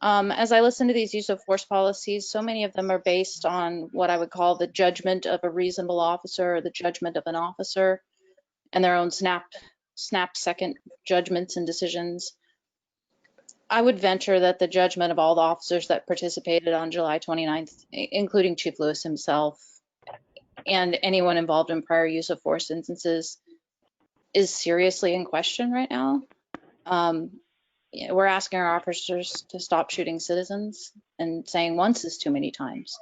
As I listen to these use of force policies, so many of them are based on what I would call the judgment of a reasonable officer or the judgment of an officer and their own snap second judgments and decisions. I would venture that the judgment of all the officers that participated on July 29th, including Chief Lewis himself and anyone involved in prior use of force instances, is seriously in question right now. We're asking our officers to stop shooting citizens and saying once is too many times.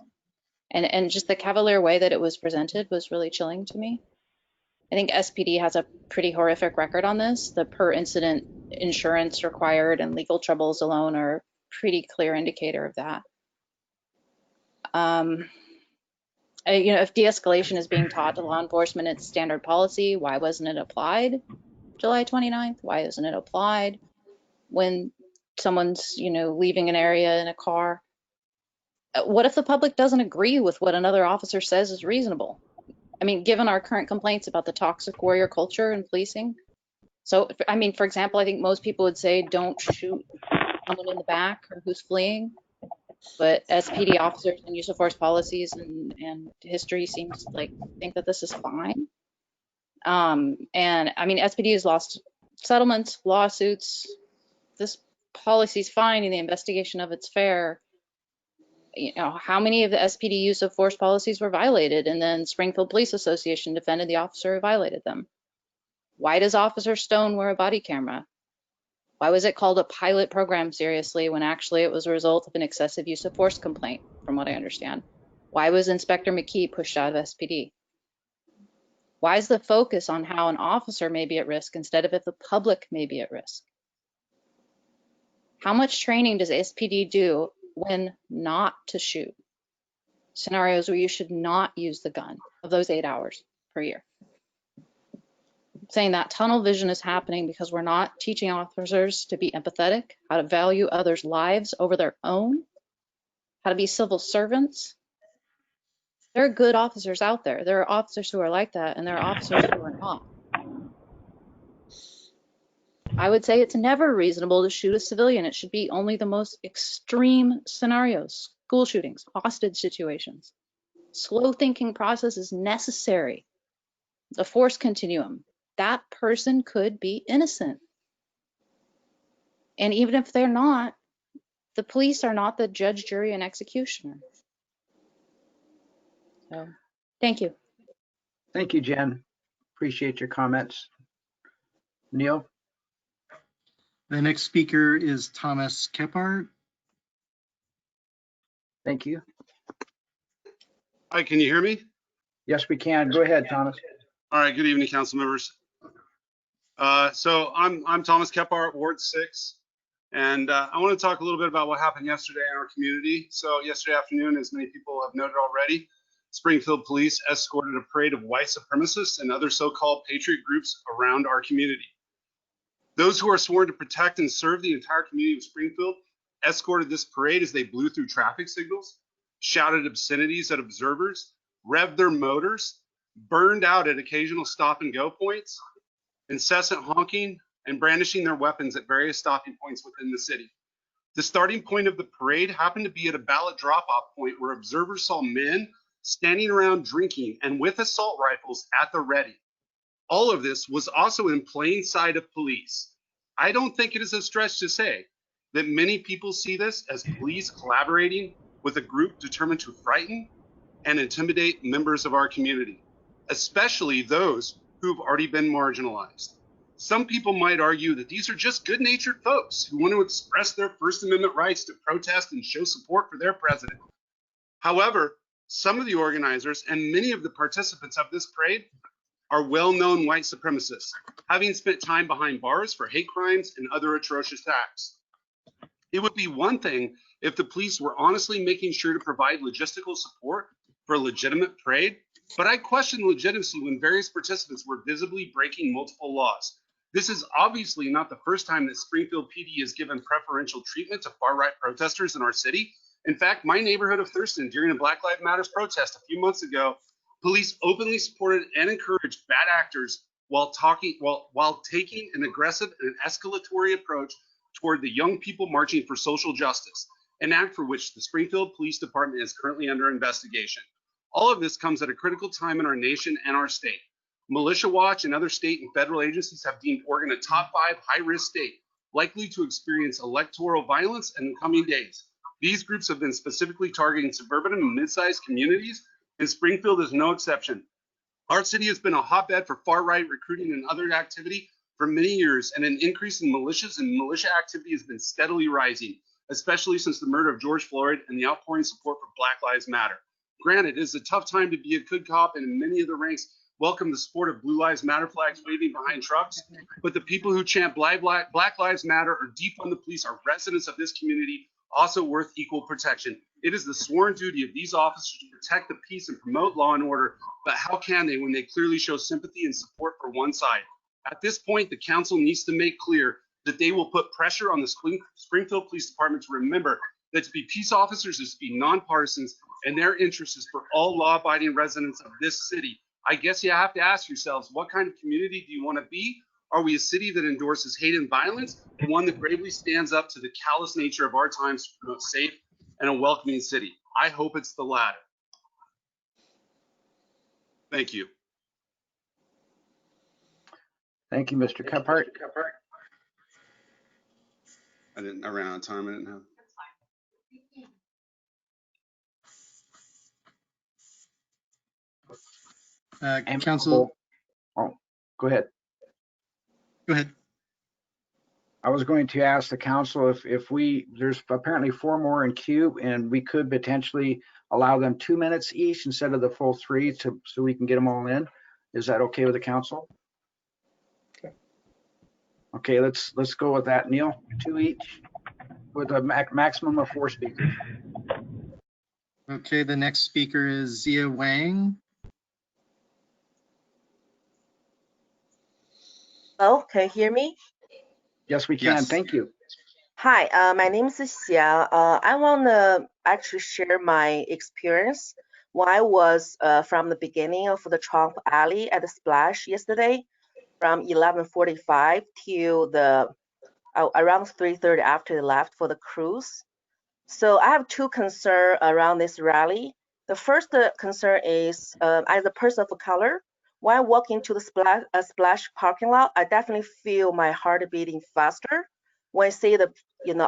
And just the cavalier way that it was presented was really chilling to me. I think SPD has a pretty horrific record on this. The per incident insurance required and legal troubles alone are a pretty clear indicator of that. If de-escalation is being taught to law enforcement, it's standard policy. Why wasn't it applied July 29th? Why isn't it applied when someone's, leaving an area in a car? What if the public doesn't agree with what another officer says is reasonable? I mean, given our current complaints about the toxic warrior culture in policing. So, for example, I think most people would say don't shoot someone in the back or who's fleeing. But SPD officers and use of force policies and history seems like think that this is fine. SPD has lost settlements, lawsuits. This policy is fine in the investigation of its fair. How many of the SPD use of force policies were violated, and then Springfield Police Association defended the officer who violated them? Why does Officer Stone wear a body camera? Why was it called a pilot program seriously when actually it was a result of an excessive use of force complaint, from what I understand? Why was Inspector McKee pushed out of SPD? Why is the focus on how an officer may be at risk instead of if the public may be at risk? How much training does SPD do when not to shoot? Scenarios where you should not use the gun of those 8 hours per year. Saying that tunnel vision is happening because we're not teaching officers to be empathetic, how to value others' lives over their own, how to be civil servants. There are good officers out there. There are officers who are like that, and there are officers who are not. I would say it's never reasonable to shoot a civilian. It should be only the most extreme scenarios, school shootings, hostage situations. Slow thinking process is necessary. The force continuum. That person could be innocent. And even if they're not, the police are not the judge, jury, and executioner. So, thank you. Thank you, Jen. Appreciate your comments. Neil? The next speaker is Thomas Kephart. Thank you. Hi, can you hear me? Yes, we can. Go ahead, Thomas. All right, good evening, council members. So I'm Thomas Kephart, Ward 6, and I want to talk a little bit about what happened yesterday in our community. So yesterday afternoon, as many people have noted already, Springfield police escorted a parade of white supremacists and other so-called patriot groups around our community. Those who are sworn to protect and serve the entire community of Springfield escorted this parade as they blew through traffic signals, shouted obscenities at observers, revved their motors, burned out at occasional stop and go points, incessant honking, and brandishing their weapons at various stopping points within the city. The starting point of the parade happened to be at a ballot drop-off point where observers saw men standing around drinking and with assault rifles at the ready. All of this was also in plain sight of police. I don't think it is a stretch to say that many people see this as police collaborating with a group determined to frighten and intimidate members of our community, especially those who've already been marginalized. Some people might argue that these are just good-natured folks who want to express their First Amendment rights to protest and show support for their president. However, some of the organizers and many of the participants of this parade are well-known white supremacists, having spent time behind bars for hate crimes and other atrocious acts. It would be one thing if the police were honestly making sure to provide logistical support for a legitimate parade, but I question legitimacy when various participants were visibly breaking multiple laws. This is obviously not the first time that Springfield PD has given preferential treatment to far-right protesters in our city. In fact, my neighborhood of Thurston, during a Black Lives Matter protest a few months ago, police openly supported and encouraged bad actors while taking an aggressive and escalatory approach toward the young people marching for social justice, an act for which the Springfield Police Department is currently under investigation. All of this comes at a critical time in our nation and our state. Militia Watch and other state and federal agencies have deemed Oregon a top 5 high-risk state, likely to experience electoral violence in the coming days. These groups have been specifically targeting suburban and mid-sized communities, and Springfield is no exception. Our city has been a hotbed for far-right recruiting and other activity for many years, and an increase in militias and militia activity has been steadily rising, especially since the murder of George Floyd and the outpouring support for Black Lives Matter. Granted, it is a tough time to be a good cop, and in many of the ranks welcome the support of Blue Lives Matter flags waving behind trucks, but the people who chant Black Lives Matter or defund the police are residents of this community, also worth equal protection. It is the sworn duty of these officers to protect the peace and promote law and order, but how can they when they clearly show sympathy and support for one side? At this point, the council needs to make clear that they will put pressure on the Springfield Police Department to remember that to be peace officers is to be nonpartisans, and their interest is for all law-abiding residents of this city. I guess you have to ask yourselves, what kind of community do you want to be? Are we a city that endorses hate and violence, or one that bravely stands up to the callous nature of our times to promote safe and a welcoming city? I hope it's the latter. Thank you. Thank you, Mr. Kephart. I ran out of time. I didn't have. Council. Oh, go ahead. Go ahead. I was going to ask the council if there's apparently 4 more in queue, and we could potentially allow them 2 minutes each instead of the full 3 so we can get them all in. Is that okay with the council? Okay, let's go with that, Neil. 2 each with a maximum of 4 speakers. Okay, the next speaker is Zia Wang. Oh, can you hear me? Yes, we can. Yes. Thank you. Hi, my name is Xia. I want to actually share my experience when I was from the beginning of the Trump Alley at the Splash yesterday, from 11:45 till the around 3:30 after they left for the cruise. So I have 2 concerns around this rally. The first concern is, as a person of color, when I walk into the Splash parking lot, I definitely feel my heart beating faster when I see the,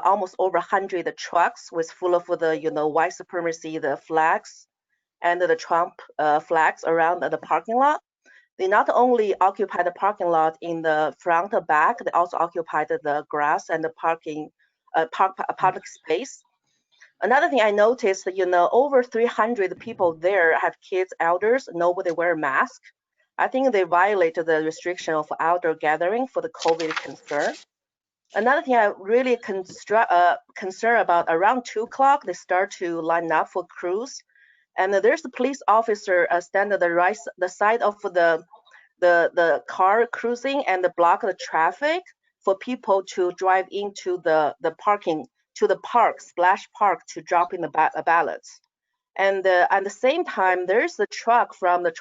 almost over 100 trucks with full of the, white supremacy, the flags and the Trump flags around the parking lot. They not only occupy the parking lot in the front or back, they also occupied the grass and the public space. Another thing I noticed, over 300 people there have kids, elders, nobody wear a mask. I think they violated the restriction of outdoor gathering for the COVID concern. Another thing I really concerned about, around 2 o'clock, they start to line up for cruise. And there's a police officer standing at the side of the car cruising and block the traffic for people to drive into the parking, to the park, Splash Park, to drop in the ballots. And at the same time, there's a truck from the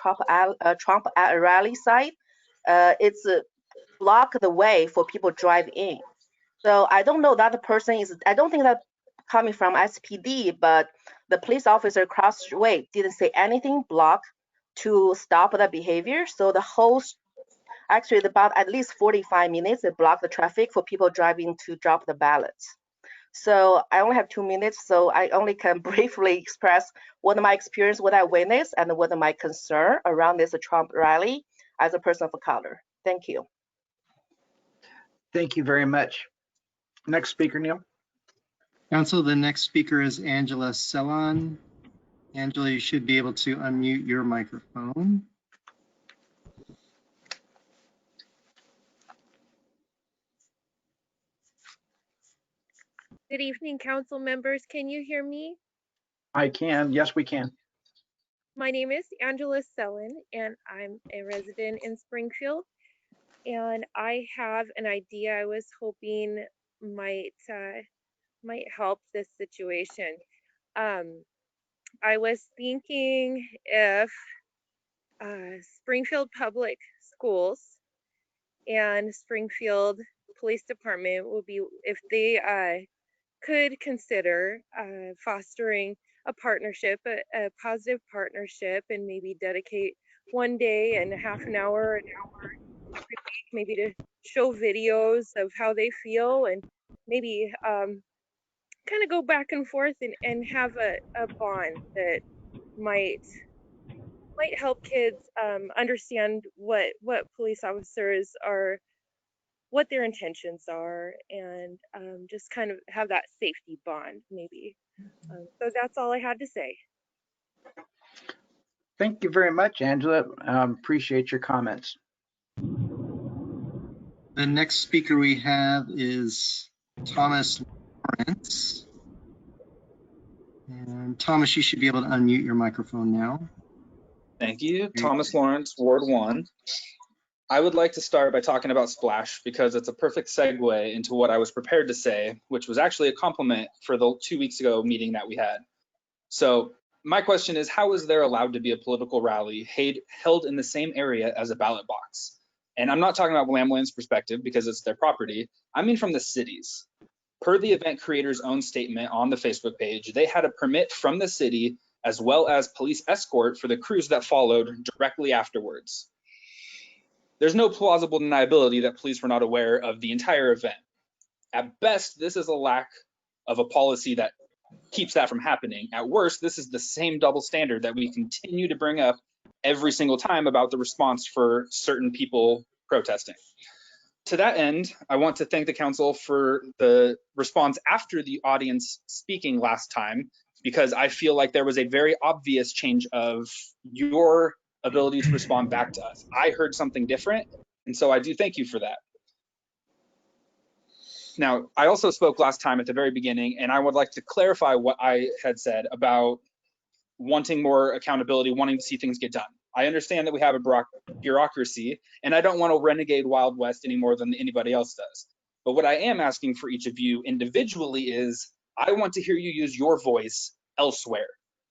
Trump rally side. It's block the way for people drive in. So I don't know that the person is, I don't think that coming from SPD, but the police officer across the way didn't say anything, block to stop that behavior. So the whole, actually about at least 45 minutes, they block the traffic for people driving to drop the ballots. So I only have 2 minutes, so I only can briefly express what my experience, what I witnessed, and what my concern around this Trump rally as a person of color. Thank you. Thank you very much. Next speaker, Neil. Council, the next speaker is Angela Sellon. Angela, you should be able to unmute your microphone. Good evening, council members. Can you hear me? I can. Yes, we can. My name is Angela Sellon, and I'm a resident in Springfield. And I have an idea I was hoping might help this situation. I was thinking if Springfield Public Schools and Springfield Police Department would be, if they could consider fostering a partnership, a positive partnership, and maybe dedicate 1 day and half an hour every week, maybe to show videos of how they feel, and maybe kind of go back and forth and have a bond that might help kids understand what police officers are, what their intentions are, and just kind of have that safety bond maybe. So that's all I had to say. Thank you very much, Angela. Appreciate your comments. The next speaker we have is Thomas Lawrence. And Thomas, you should be able to unmute your microphone now. Thank you. Thomas Lawrence, Ward 1. I would like to start by talking about Splash because it's a perfect segue into what I was prepared to say, which was actually a compliment for the 2 weeks ago meeting that we had. So my question is, how is there allowed to be a political rally held in the same area as a ballot box? And I'm not talking about Lamland's perspective because it's their property. I mean from the cities. Per the event creator's own statement on the Facebook page, they had a permit from the city as well as police escort for the cruise that followed directly afterwards. There's no plausible deniability that police were not aware of the entire event. At best, this is a lack of a policy that keeps that from happening. At worst, this is the same double standard that we continue to bring up every single time about the response for certain people protesting. To that end, I want to thank the council for the response after the audience speaking last time, because I feel like there was a very obvious change of your ability to respond back to us. I heard something different, and so I do thank you for that. Now, I also spoke last time at the very beginning, and I would like to clarify what I had said about wanting more accountability, wanting to see things get done. I understand that we have a bureaucracy, and I don't want to renegade Wild West any more than anybody else does. But what I am asking for each of you individually is, I want to hear you use your voice elsewhere.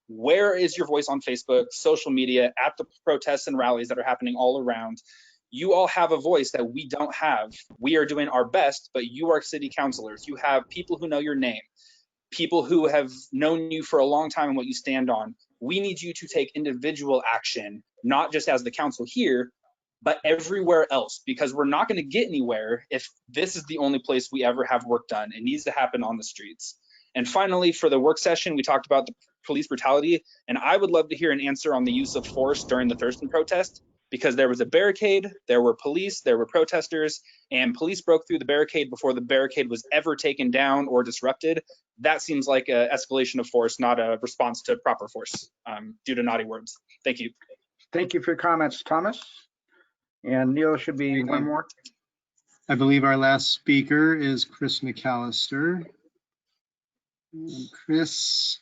Where is your voice on Facebook, social media, at the protests and rallies that are happening all around? You all have a voice that we don't have. We are doing our best, but you are city councilors. You have people who know your name, people who have known you for a long time and what you stand on. We need you to take individual action, not just as the council here, but everywhere else, because we're not going to get anywhere if this is the only place we ever have work done. It needs to happen on the streets. And finally, for the work session, we talked about the police brutality, and I would love to hear an answer on the use of force during the Thurston protest, because there was a barricade, there were police, there were protesters, and police broke through the barricade before the barricade was ever taken down or disrupted. That seems like an escalation of force, not a response to proper force, due to naughty words. Thank you. Thank you for your comments, Thomas. And Neil, should be one more. I believe our last speaker is Chris Mcallister. And Chris,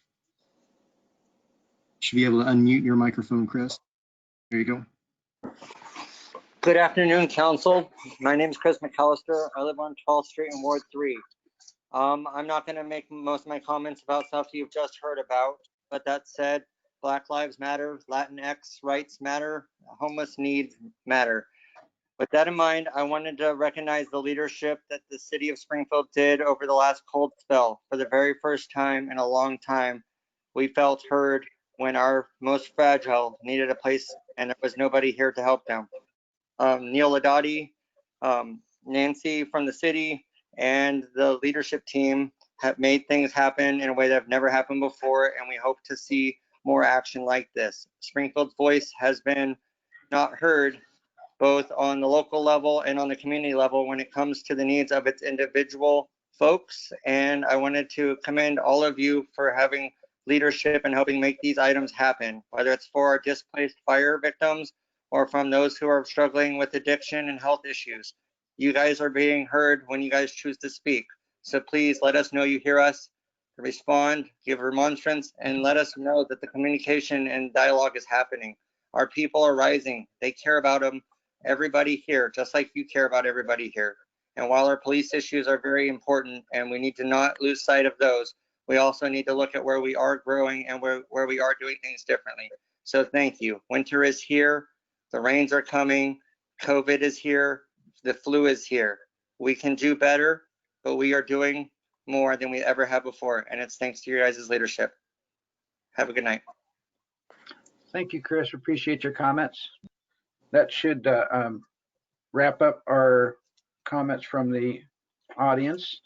should be able to unmute your microphone, Chris. There you go. Good afternoon, council. My name is Chris Mcallister. I live on 12th Street in Ward 3. I'm not going to make most of my comments about stuff you've just heard about, but that said, Black Lives Matter, Latinx rights matter, homeless needs matter. With that in mind, I wanted to recognize the leadership that the city of Springfield did over the last cold spell. For the very first time in a long time, we felt heard when our most fragile needed a place and there was nobody here to help them. Neil Ladati, Nancy from the city, and the leadership team have made things happen in a way that have never happened before, and we hope to see more action like this. Springfield's voice has been not heard, both on the local level and on the community level when it comes to the needs of its individual folks, and I wanted to commend all of you for having leadership and helping make these items happen, whether it's for our displaced fire victims or from those who are struggling with addiction and health issues. You guys are being heard when you guys choose to speak. So please let us know you hear us, respond, give remonstrance, and let us know that the communication and dialogue is happening. Our people are rising. They care about them, everybody here, just like you care about everybody here. And while our police issues are very important and we need to not lose sight of those, we also need to look at where we are growing and where we are doing things differently. So thank you. Winter is here. The rains are coming. COVID is here. The flu is here. We can do better, but we are doing more than we ever have before. And it's thanks to your guys' leadership. Have a good night. Thank you, Chris. Appreciate your comments. That should wrap up our comments from the audience.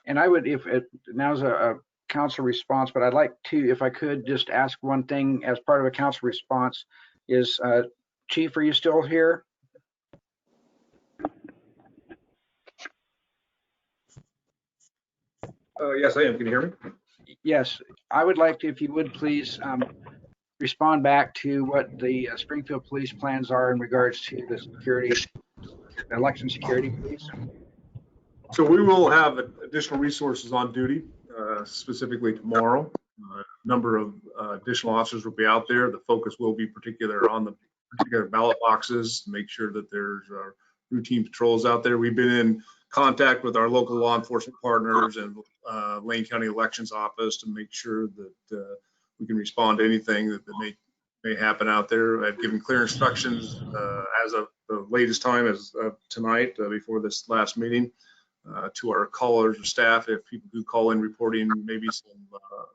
And I would, if it now's a council response, but I'd like to, if I could, just ask one thing as part of a council response is, Chief, are you still here? Yes, I am. Can you hear me? Yes, I would like to, if you would please respond back to what the Springfield Police plans are in regards to the security, election security, please. So we will have additional resources on duty, specifically tomorrow. A number of additional officers will be out there. The focus will be particular on the particular ballot boxes to make sure that there's routine patrols out there. We've been in contact with our local law enforcement partners and Lane County Elections Office to make sure that we can respond to anything that may happen out there. I've given clear instructions as of the latest time as tonight before this last meeting to our callers or staff if people do call in reporting maybe some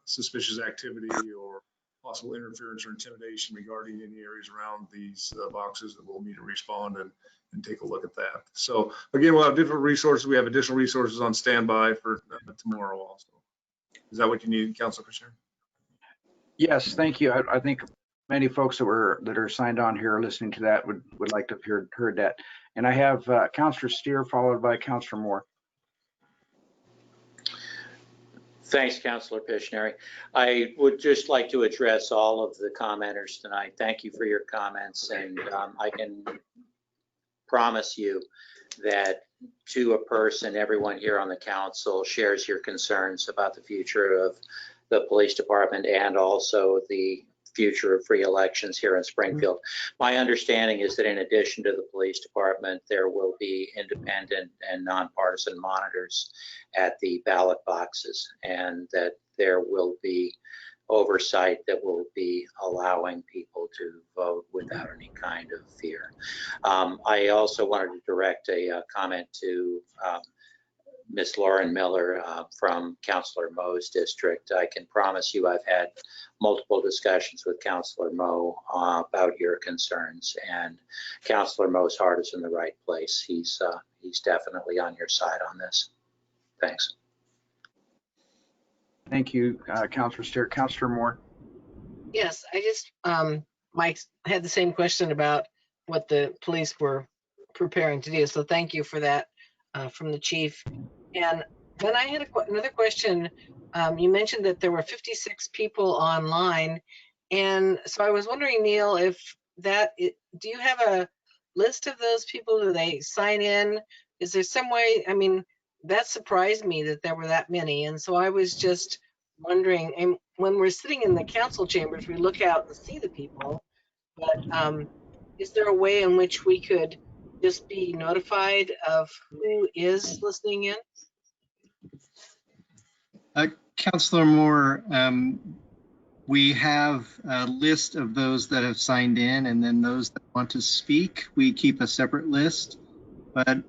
suspicious activity or possible interference or intimidation regarding any areas around these boxes, that we'll need to respond and take a look at that. So again, we'll have different resources. We have additional resources on standby for tomorrow also. Is that what you need, Council Commissioner? Yes, thank you. I think many folks that are signed on here listening to that would like to have heard that. And I have Councillor Steer followed by Councillor Moore. Thanks, Councillor Pishneri. I would just like to address all of the commenters tonight. Thank you for your comments, and I can promise you that to a person, everyone here on the council shares your concerns about the future of the police department and also the future of free elections here in Springfield. My understanding is that in addition to the police department, there will be independent and nonpartisan monitors at the ballot boxes, and that there will be oversight that will be allowing people to vote without any kind of fear. I also wanted to direct a comment to Ms. Lauren Miller from Councillor Moe's district. I can promise you I've had multiple discussions with Councillor Moe about your concerns, and Councillor Moe's heart is in the right place. He's definitely on your side on this. Thanks. Thank you, Councillor Steer. Councillor Moore. Yes, I just, Mike had the same question about what the police were preparing to do. So thank you for that from the chief. And then I had another question. You mentioned that there were 56 people online. And so I was wondering, Neil, if do you have a list of those people? Do they sign in? Is there some way, I mean, that surprised me that there were that many. And so I was just wondering, and when we're sitting in the council chambers, we look out and see the people, but is there a way in which we could just be notified of who is listening in? Councillor Moore, we have a list of those that have signed in, and then those that want to speak, we keep a separate list. But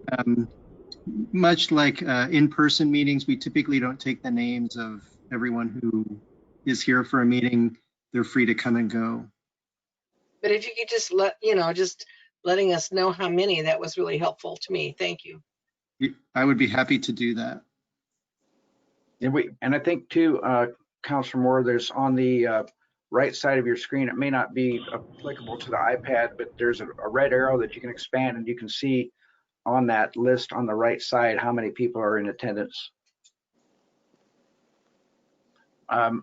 much like in-person meetings, we typically don't take the names of everyone who is here for a meeting. They're free to come and go. But if you could just just letting us know how many, that was really helpful to me. Thank you. I would be happy to do that. And I think too, Councillor Moore, there's on the right side of your screen, it may not be applicable to the iPad, but there's a red arrow that you can expand, and you can see on that list on the right side how many people are in attendance.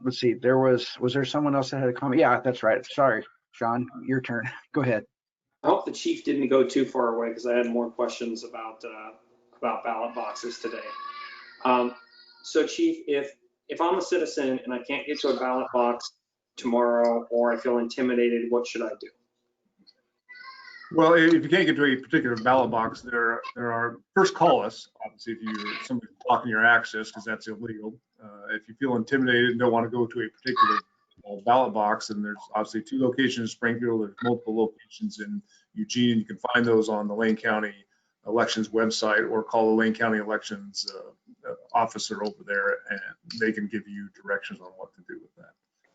Let's see, was there someone else that had a comment? Yeah, that's right. Sorry, John, your turn. Go ahead. I hope the chief didn't go too far away, because I had more questions about ballot boxes today. So Chief, if I'm a citizen and I can't get to a ballot box tomorrow, or I feel intimidated, what should I do? Well, if you can't get to a particular ballot box, there are, first call us, obviously, if somebody's blocking your access, because that's illegal. If you feel intimidated and don't want to go to a particular ballot box, and there's obviously 2 locations in Springfield, there's multiple locations in Eugene, and you can find those on the Lane County Elections website, or call the Lane County Elections officer over there, and they can give you directions on what to do with that.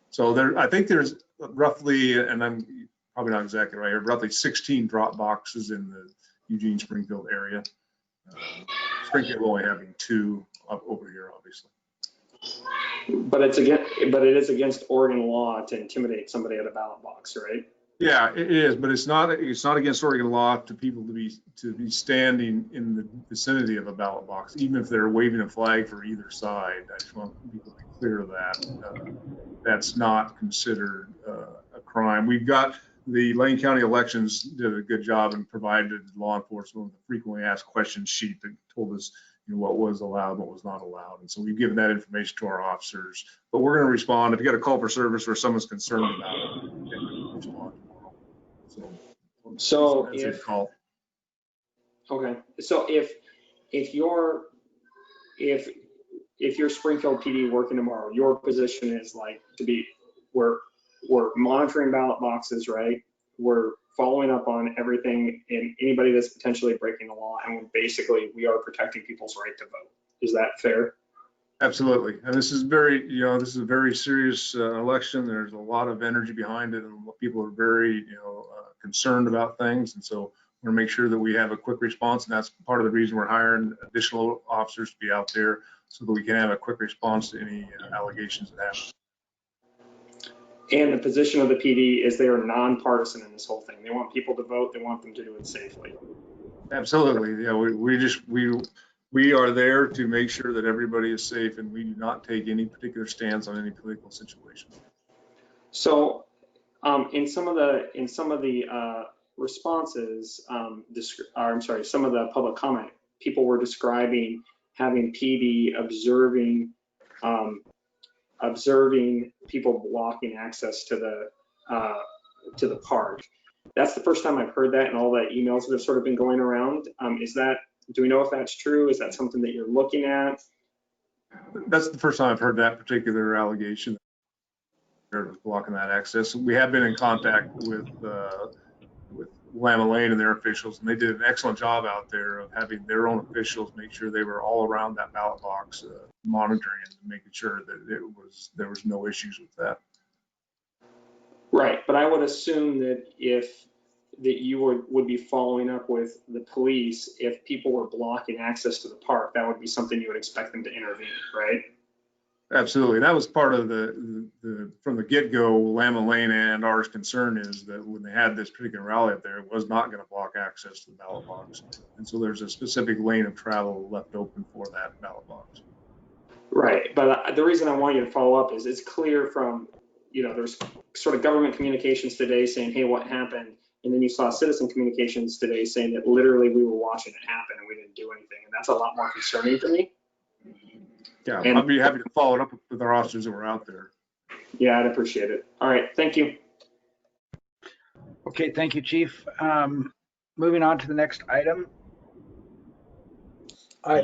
So I think there's roughly, and I'm probably not exactly right here, roughly 16 drop boxes in the Eugene Springfield area. Springfield only having 2 up over here, obviously. But it is against Oregon law to intimidate somebody at a ballot box, right? Yeah, it is, but it's not against Oregon law to people to be standing in the vicinity of a ballot box, even if they're waving a flag for either side. I just want people to be clear of that. That's not considered a crime. We've got the Lane County Elections did a good job and provided law enforcement with a frequently asked questions sheet that told us what was allowed, what was not allowed. And so we've given that information to our officers, but we're going to respond. If you got a call for service or someone's concerned about it, we'll respond tomorrow. So if you're Springfield PD working tomorrow, your position is like we're monitoring ballot boxes, right? We're following up on everything and anybody that's potentially breaking the law, and we are protecting people's right to vote. Is that fair? Absolutely. And this is this is a very serious election. There's a lot of energy behind it, and people are very, concerned about things. And so we're going to make sure that we have a quick response. And that's part of the reason we're hiring additional officers to be out there, so that we can have a quick response to any allegations that happen. And the position of the PD is they are nonpartisan in this whole thing. They want people to vote. They want them to do it safely. Absolutely. Yeah, we are there to make sure that everybody is safe, and we do not take any particular stance on any political situation. So in some of the responses, some of the public comment, people were describing having PD observing people blocking access to the park. That's the first time I've heard that in all the emails that have sort of been going around. Do we know if that's true? Is that something that you're looking at? That's the first time I've heard that particular allegation. Blocking that access. We have been in contact with Lama Lane and their officials, and they did an excellent job out there of having their own officials make sure they were all around that ballot box, monitoring and making sure that there was no issues with that. Right, but I would assume that you would be following up with the police if people were blocking access to the park. That would be something you would expect them to intervene, right? Absolutely. That was part of from the get-go, Lama Lane and ours concern is that when they had this particular rally up there, it was not going to block access to the ballot box. And so there's a specific lane of travel left open for that ballot box. Right, but the reason I want you to follow up is it's clear from, there's sort of government communications today saying, hey, what happened? And then you saw citizen communications today saying that literally we were watching it happen and we didn't do anything. And that's a lot more concerning to me. Yeah, I'd be happy to follow it up with our officers that were out there. Yeah, I'd appreciate it. All right, thank you. Okay, thank you, Chief. Moving on to the next item. I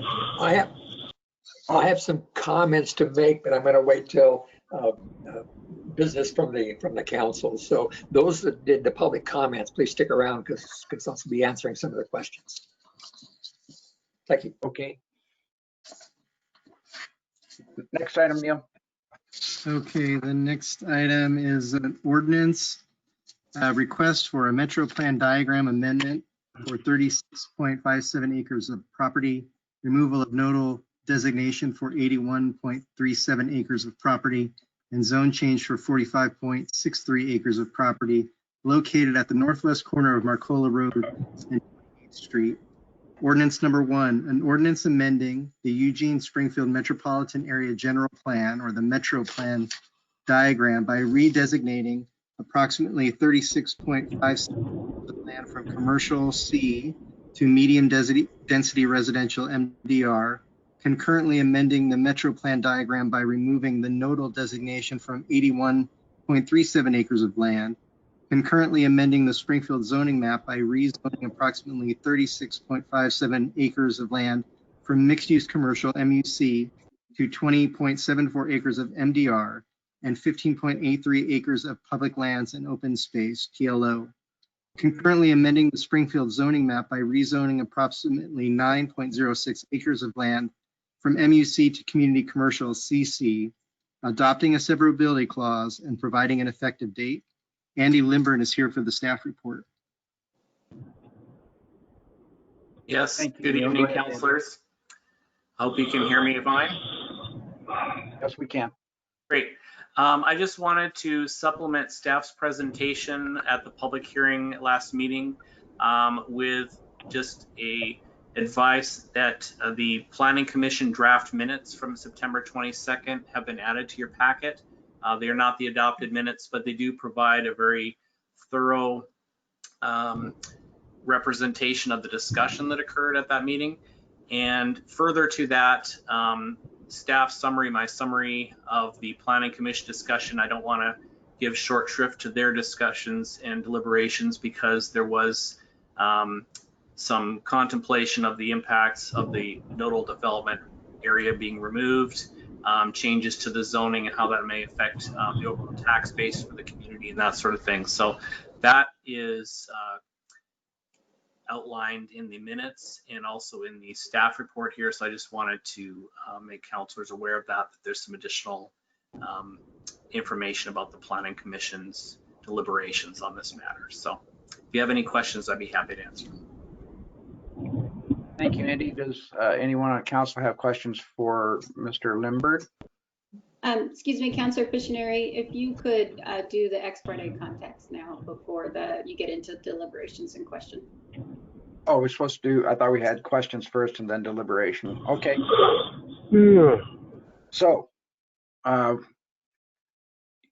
have some comments to make, but I'm going to wait till business from the council. So those that did the public comments, please stick around because I'll be answering some of the questions. Thank you. Okay. Next item, Neil. Okay, the next item is an ordinance request for a Metro Plan diagram amendment for 36.57 acres of property, removal of nodal designation for 81.37 acres of property, and zone change for 45.63 acres of property located at the northwest corner of Marcola Road and 28th Street. Ordinance number 1, an ordinance amending the Eugene Springfield Metropolitan Area General Plan, or the Metro Plan diagram, by redesignating approximately 36.5 of land from commercial C to medium density residential MDR, concurrently amending the Metro Plan diagram by removing the nodal designation from 81.37 acres of land, concurrently amending the Springfield zoning map by rezoning approximately 36.57 acres of land from mixed-use commercial MUC to 20.74 acres of MDR and 15.83 acres of public lands and open space, TLO. Concurrently amending the Springfield zoning map by rezoning approximately 9.06 acres of land from MUC to community commercial, CC, adopting a severability clause and providing an effective date. Andy Limburn is here for the staff report. Yes, Thank you, good Neil. evening, Go ahead, councilors. Hope you can hear me fine. Yes, we can. Great. I just wanted to supplement staff's presentation at the public hearing last meeting with just a advice that the Planning Commission draft minutes from September 22nd have been added to your packet. They are not the adopted minutes, but they do provide a very thorough representation of the discussion that occurred at that meeting. And further to that, staff summary, my summary of the Planning Commission discussion, I don't want to give short shrift to their discussions and deliberations because there was some contemplation of the impacts of the nodal development area being removed, changes to the zoning and how that may affect the overall tax base for the community and that sort of thing. So that is outlined in the minutes and also in the staff report here. So I just wanted to make councilors aware of that there's some additional information about the Planning Commission's deliberations on this matter. So if you have any questions, I'd be happy to answer. Thank you, Andy. Does anyone on council have questions for Mr. Limburg? Excuse me, Councilor Pictionary, if you could do the ex parte context now before you get into deliberations and question. Oh, we're supposed to do, I thought we had questions first and then deliberation. Okay. So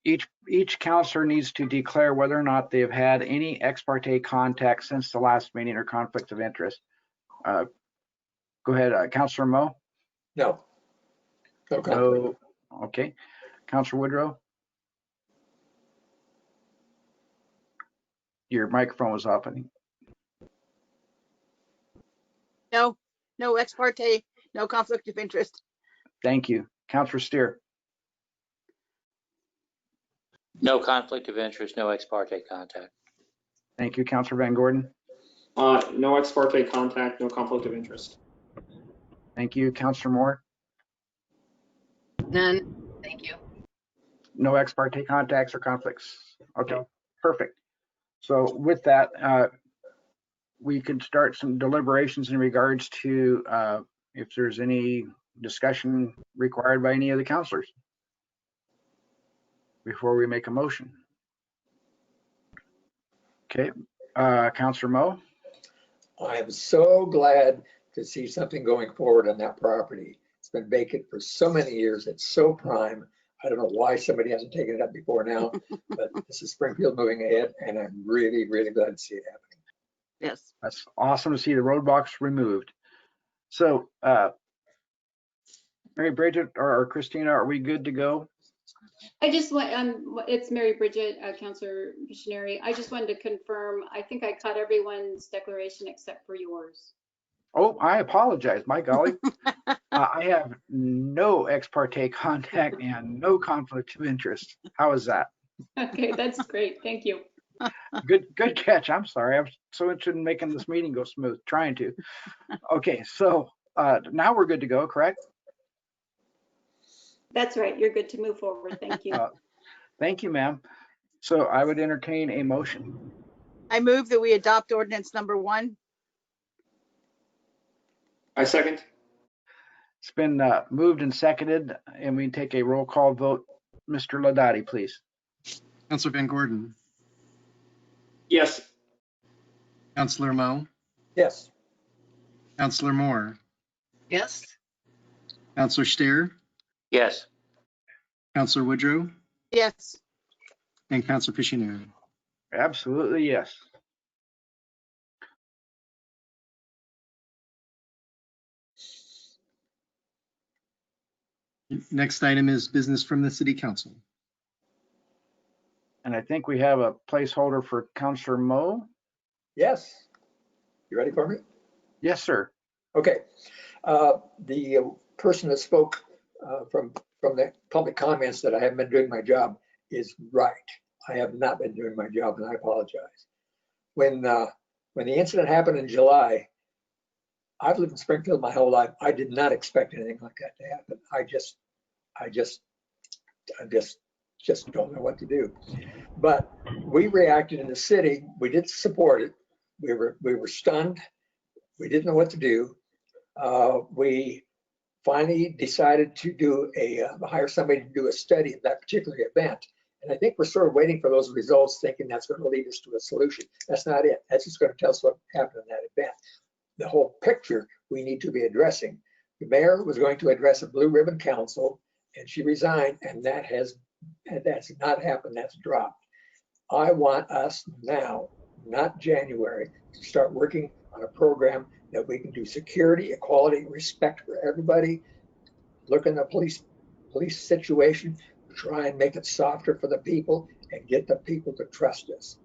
each counselor needs to declare whether or not they've had any ex parte contact since the last meeting or conflict of interest. Go ahead, Counselor Moe. No. No conflict. No. Okay. Counselor Woodrow. Your microphone was off, I think. No, no ex parte, no conflict of interest. Thank you. Counselor Steer. No conflict of interest, no ex parte contact. Thank you. Counselor Van Gordon. No ex parte contact, no conflict of interest. Thank you. Counselor Moore. None. Thank you. No ex parte contacts or conflicts. Okay, perfect. So with that, we can start some deliberations in regards to if there's any discussion required by any of the counselors before we make a motion. Okay, Counselor Moe. I am so glad to see something going forward on that property. It's been vacant for so many years. It's so prime. I don't know why somebody hasn't taken it up before now, but this is Springfield moving ahead, and I'm really, really glad to see it happening. Yes. That's awesome to see the roadblocks removed. So, Mary Bridget or Christina, are we good to go? I just want, it's Mary Bridget, Councilor Missionary. I just wanted to confirm, I think I caught everyone's declaration except for yours. Oh, I apologize, my golly. I have no ex parte contact and no conflict of interest. How is that? Okay, that's great. Thank you. Good catch. I'm sorry. I was so interested in making this meeting go smooth, trying to. Okay, so now we're good to go, correct? That's right. You're good to move forward. Thank you. Thank you, ma'am. So I would entertain a motion. I move that we adopt ordinance number 1. I second. It's been moved and seconded, and we take a roll call vote. Mr. Ladati, please. Counselor Van Gordon. Yes. Counselor Moe. Yes. Counselor Moore. Yes. Counselor Steer. Yes. Counselor Woodrow. Yes. And Counselor Pictionary. Absolutely, yes. Next item is business from the City Council. And I think we have a placeholder for Counselor Moe. Yes. You ready for me? Yes, sir. Okay. The person that spoke from the public comments that I haven't been doing my job is right. I have not been doing my job, and I apologize. When the incident happened in July, I've lived in Springfield my whole life. I did not expect anything like that to happen. I just don't know what to do. But we reacted in the city. We did support it. We were stunned. We didn't know what to do. We finally decided to hire somebody to do a study of that particular event. And I think we're sort of waiting for those results, thinking that's going to lead us to a solution. That's not it. That's just going to tell us what happened in that event. The whole picture we need to be addressing. The mayor was going to address a Blue Ribbon Council, and she resigned, and that's not happened. That's dropped. I want us now, not January, to start working on a program that we can do security, equality, respect for everybody, look in the police situation, try and make it softer for the people and get the people to trust us.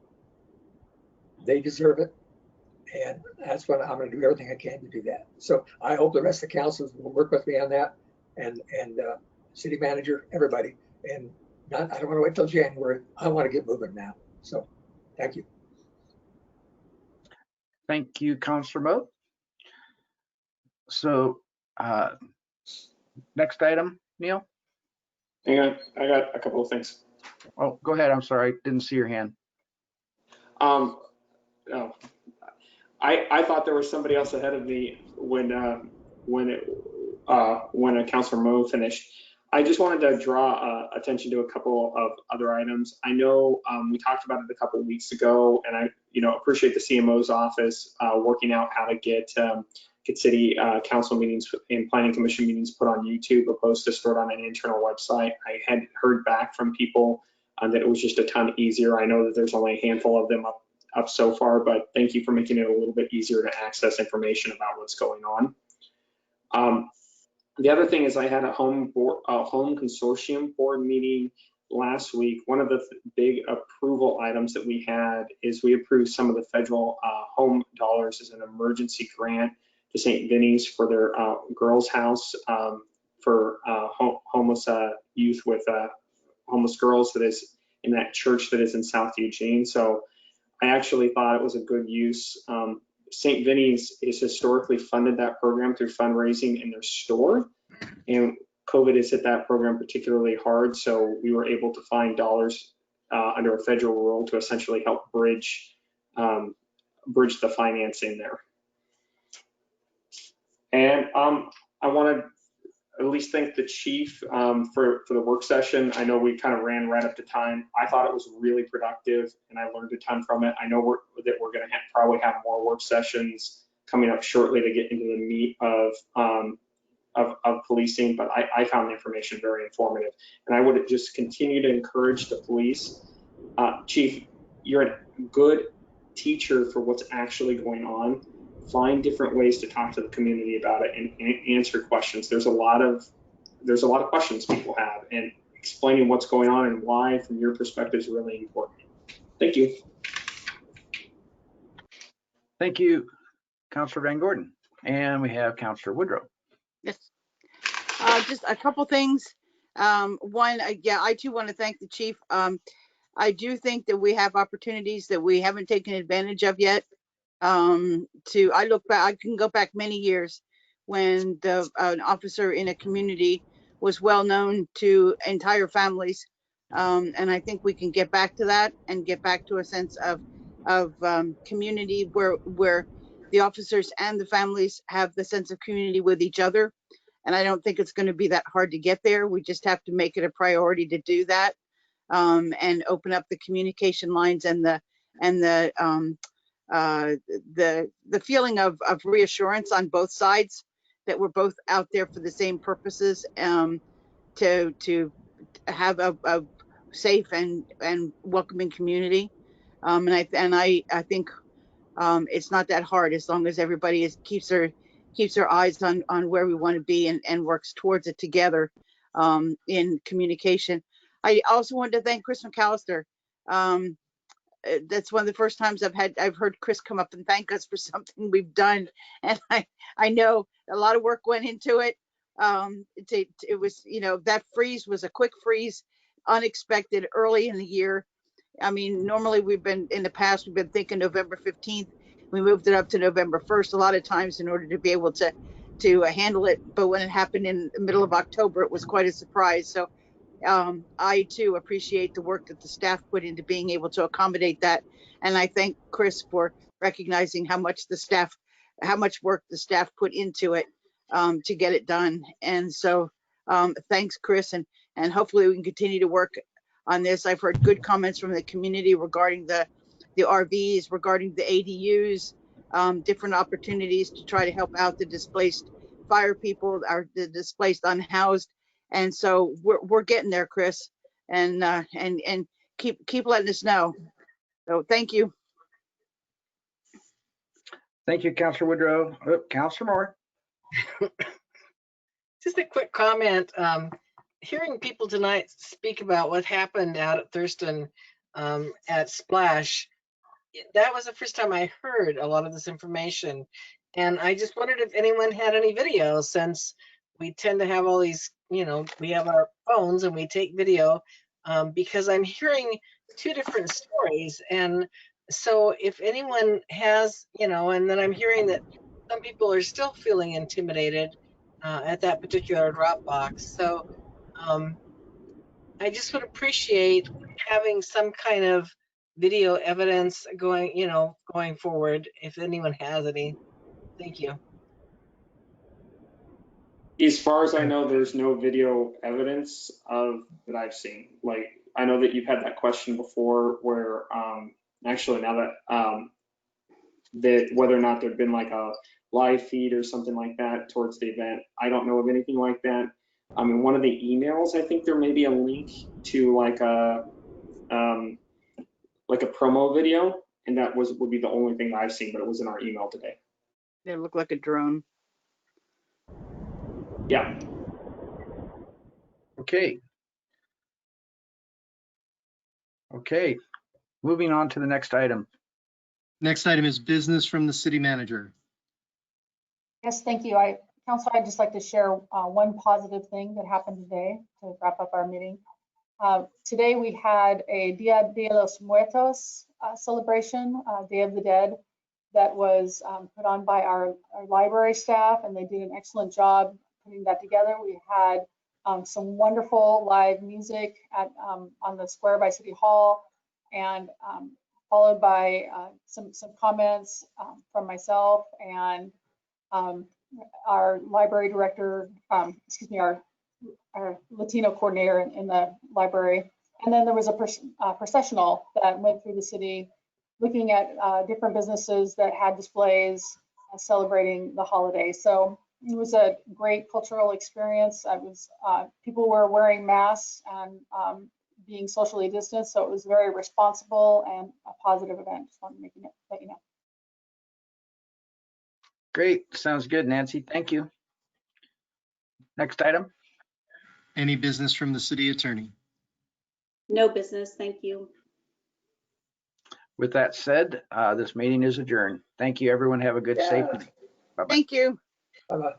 They deserve it. And that's what I'm going to do everything I can to do that. So I hope the rest of the councils will work with me on that, and city manager, everybody. And I don't want to wait till January. I want to get moving now. So thank you. Thank you, Councilor Moe. So next item, Neil. Hang on, I got a couple of things. Oh, go ahead. I'm sorry, didn't see your hand. Oh, I thought there was somebody else ahead of me when Councilor Moe finished. I just wanted to draw attention to a couple of other items. I know we talked about it a couple of weeks ago, and I, appreciate the CMO's office working out how to get city council meetings and planning commission meetings put on YouTube opposed to stored on an internal website. I had heard back from people that it was just a ton easier. I know that there's only a handful of them up so far, but thank you for making it a little bit easier to access information about what's going on. The other thing is I had a home consortium board meeting last week. One of the big approval items that we had is we approved some of the federal home dollars as an emergency grant to St. Vinny's for their girls' house for homeless youth with homeless girls that is in that church that is in South Eugene. So I actually thought it was a good use. St. Vinny's has historically funded that program through fundraising in their store, and COVID has hit that program particularly hard. So we were able to find dollars under a federal rule to essentially help bridge the financing there. And I want to at least thank the chief for the work session. I know we kind of ran right up to time. I thought it was really productive, and I learned a ton from it. I know we're going to probably have more work sessions coming up shortly to get into the meat of policing, but I found the information very informative. And I would just continue to encourage the police. Chief, you're a good teacher for what's actually going on. Find different ways to talk to the community about it and answer questions. There's a lot of questions people have, and explaining what's going on and why from your perspective is really important. Thank you. Thank you, Councilor Van Gordon. And we have Councilor Woodrow. Yes. Just a couple things. One, I too want to thank the chief. I do think that we have opportunities that we haven't taken advantage of yet. I look back, I can go back many years when an officer in a community was well known to entire families. And I think we can get back to that and get back to a sense of community where the officers and the families have the sense of community with each other. And I don't think it's going to be that hard to get there. We just have to make it a priority to do that, and open up the communication lines and the feeling of reassurance on both sides that we're both out there for the same purposes, to have a safe and welcoming community. And I think it's not that hard as long as everybody keeps their eyes on where we want to be and works towards it together in communication. I also wanted to thank Chris Mcallister. That's one of the first times I've heard Chris come up and thank us for something we've done, and I know a lot of work went into it. It was, that freeze was a quick freeze, unexpected, early in the year. I mean, normally we've been thinking November 15th. We moved it up to November 1st a lot of times in order to be able to handle it. But when it happened in the middle of October, it was quite a surprise. So I too appreciate the work that the staff put into being able to accommodate that. And I thank Chris for recognizing how much work the staff put into it to get it done. And so thanks, Chris, and hopefully we can continue to work on this. I've heard good comments from the community regarding the RVs, regarding the ADUs, different opportunities to try to help out the displaced fire people, the displaced unhoused. And so we're getting there, Chris, and keep letting us know. So thank you. Thank you, Councilor Woodrow. Councilor Moore. Just a quick comment. Hearing people tonight speak about what happened out at Thurston at Splash, that was the first time I heard a lot of this information. And I just wondered if anyone had any videos, since we tend to have all these, we have our phones and we take video, because I'm hearing two different stories. And so if anyone has, and then I'm hearing that some people are still feeling intimidated at that particular Dropbox. So I just would appreciate having some kind of video evidence going forward, if anyone has any. Thank you. As far as I know, there's no video evidence of that I've seen. Like, I know that you've had that question before where, actually now that, that whether or not there'd been like a live feed or something like that towards the event. I don't know of anything like that. In one of the emails, I think there may be a link to like a promo video, and that would be the only thing that I've seen, but it was in our email today. They look like a drone. Yeah. Okay. Okay, moving on to the next item. Next item is business from the city manager. Yes, thank you. Council, I'd just like to share one positive thing that happened today to wrap up our meeting. Today we had a Dia de los Muertos celebration, Day of the Dead, that was put on by our library staff, and they did an excellent job putting that together. We had some wonderful live music on the square by City Hall, and followed by some comments from myself and our library director, our Latino coordinator in the library. And then there was a processional that went through the city looking at different businesses that had displays celebrating the holiday. So it was a great cultural experience. People were wearing masks and being socially distanced, so it was very responsible and a positive event. Just wanted to let you know. Great, sounds good, Nancy. Thank you. Next item. Any business from the city attorney? No business, thank you. With that said, this meeting is adjourned. Thank you, everyone. Have a good, safe night. Bye-bye. Thank you. Bye-bye.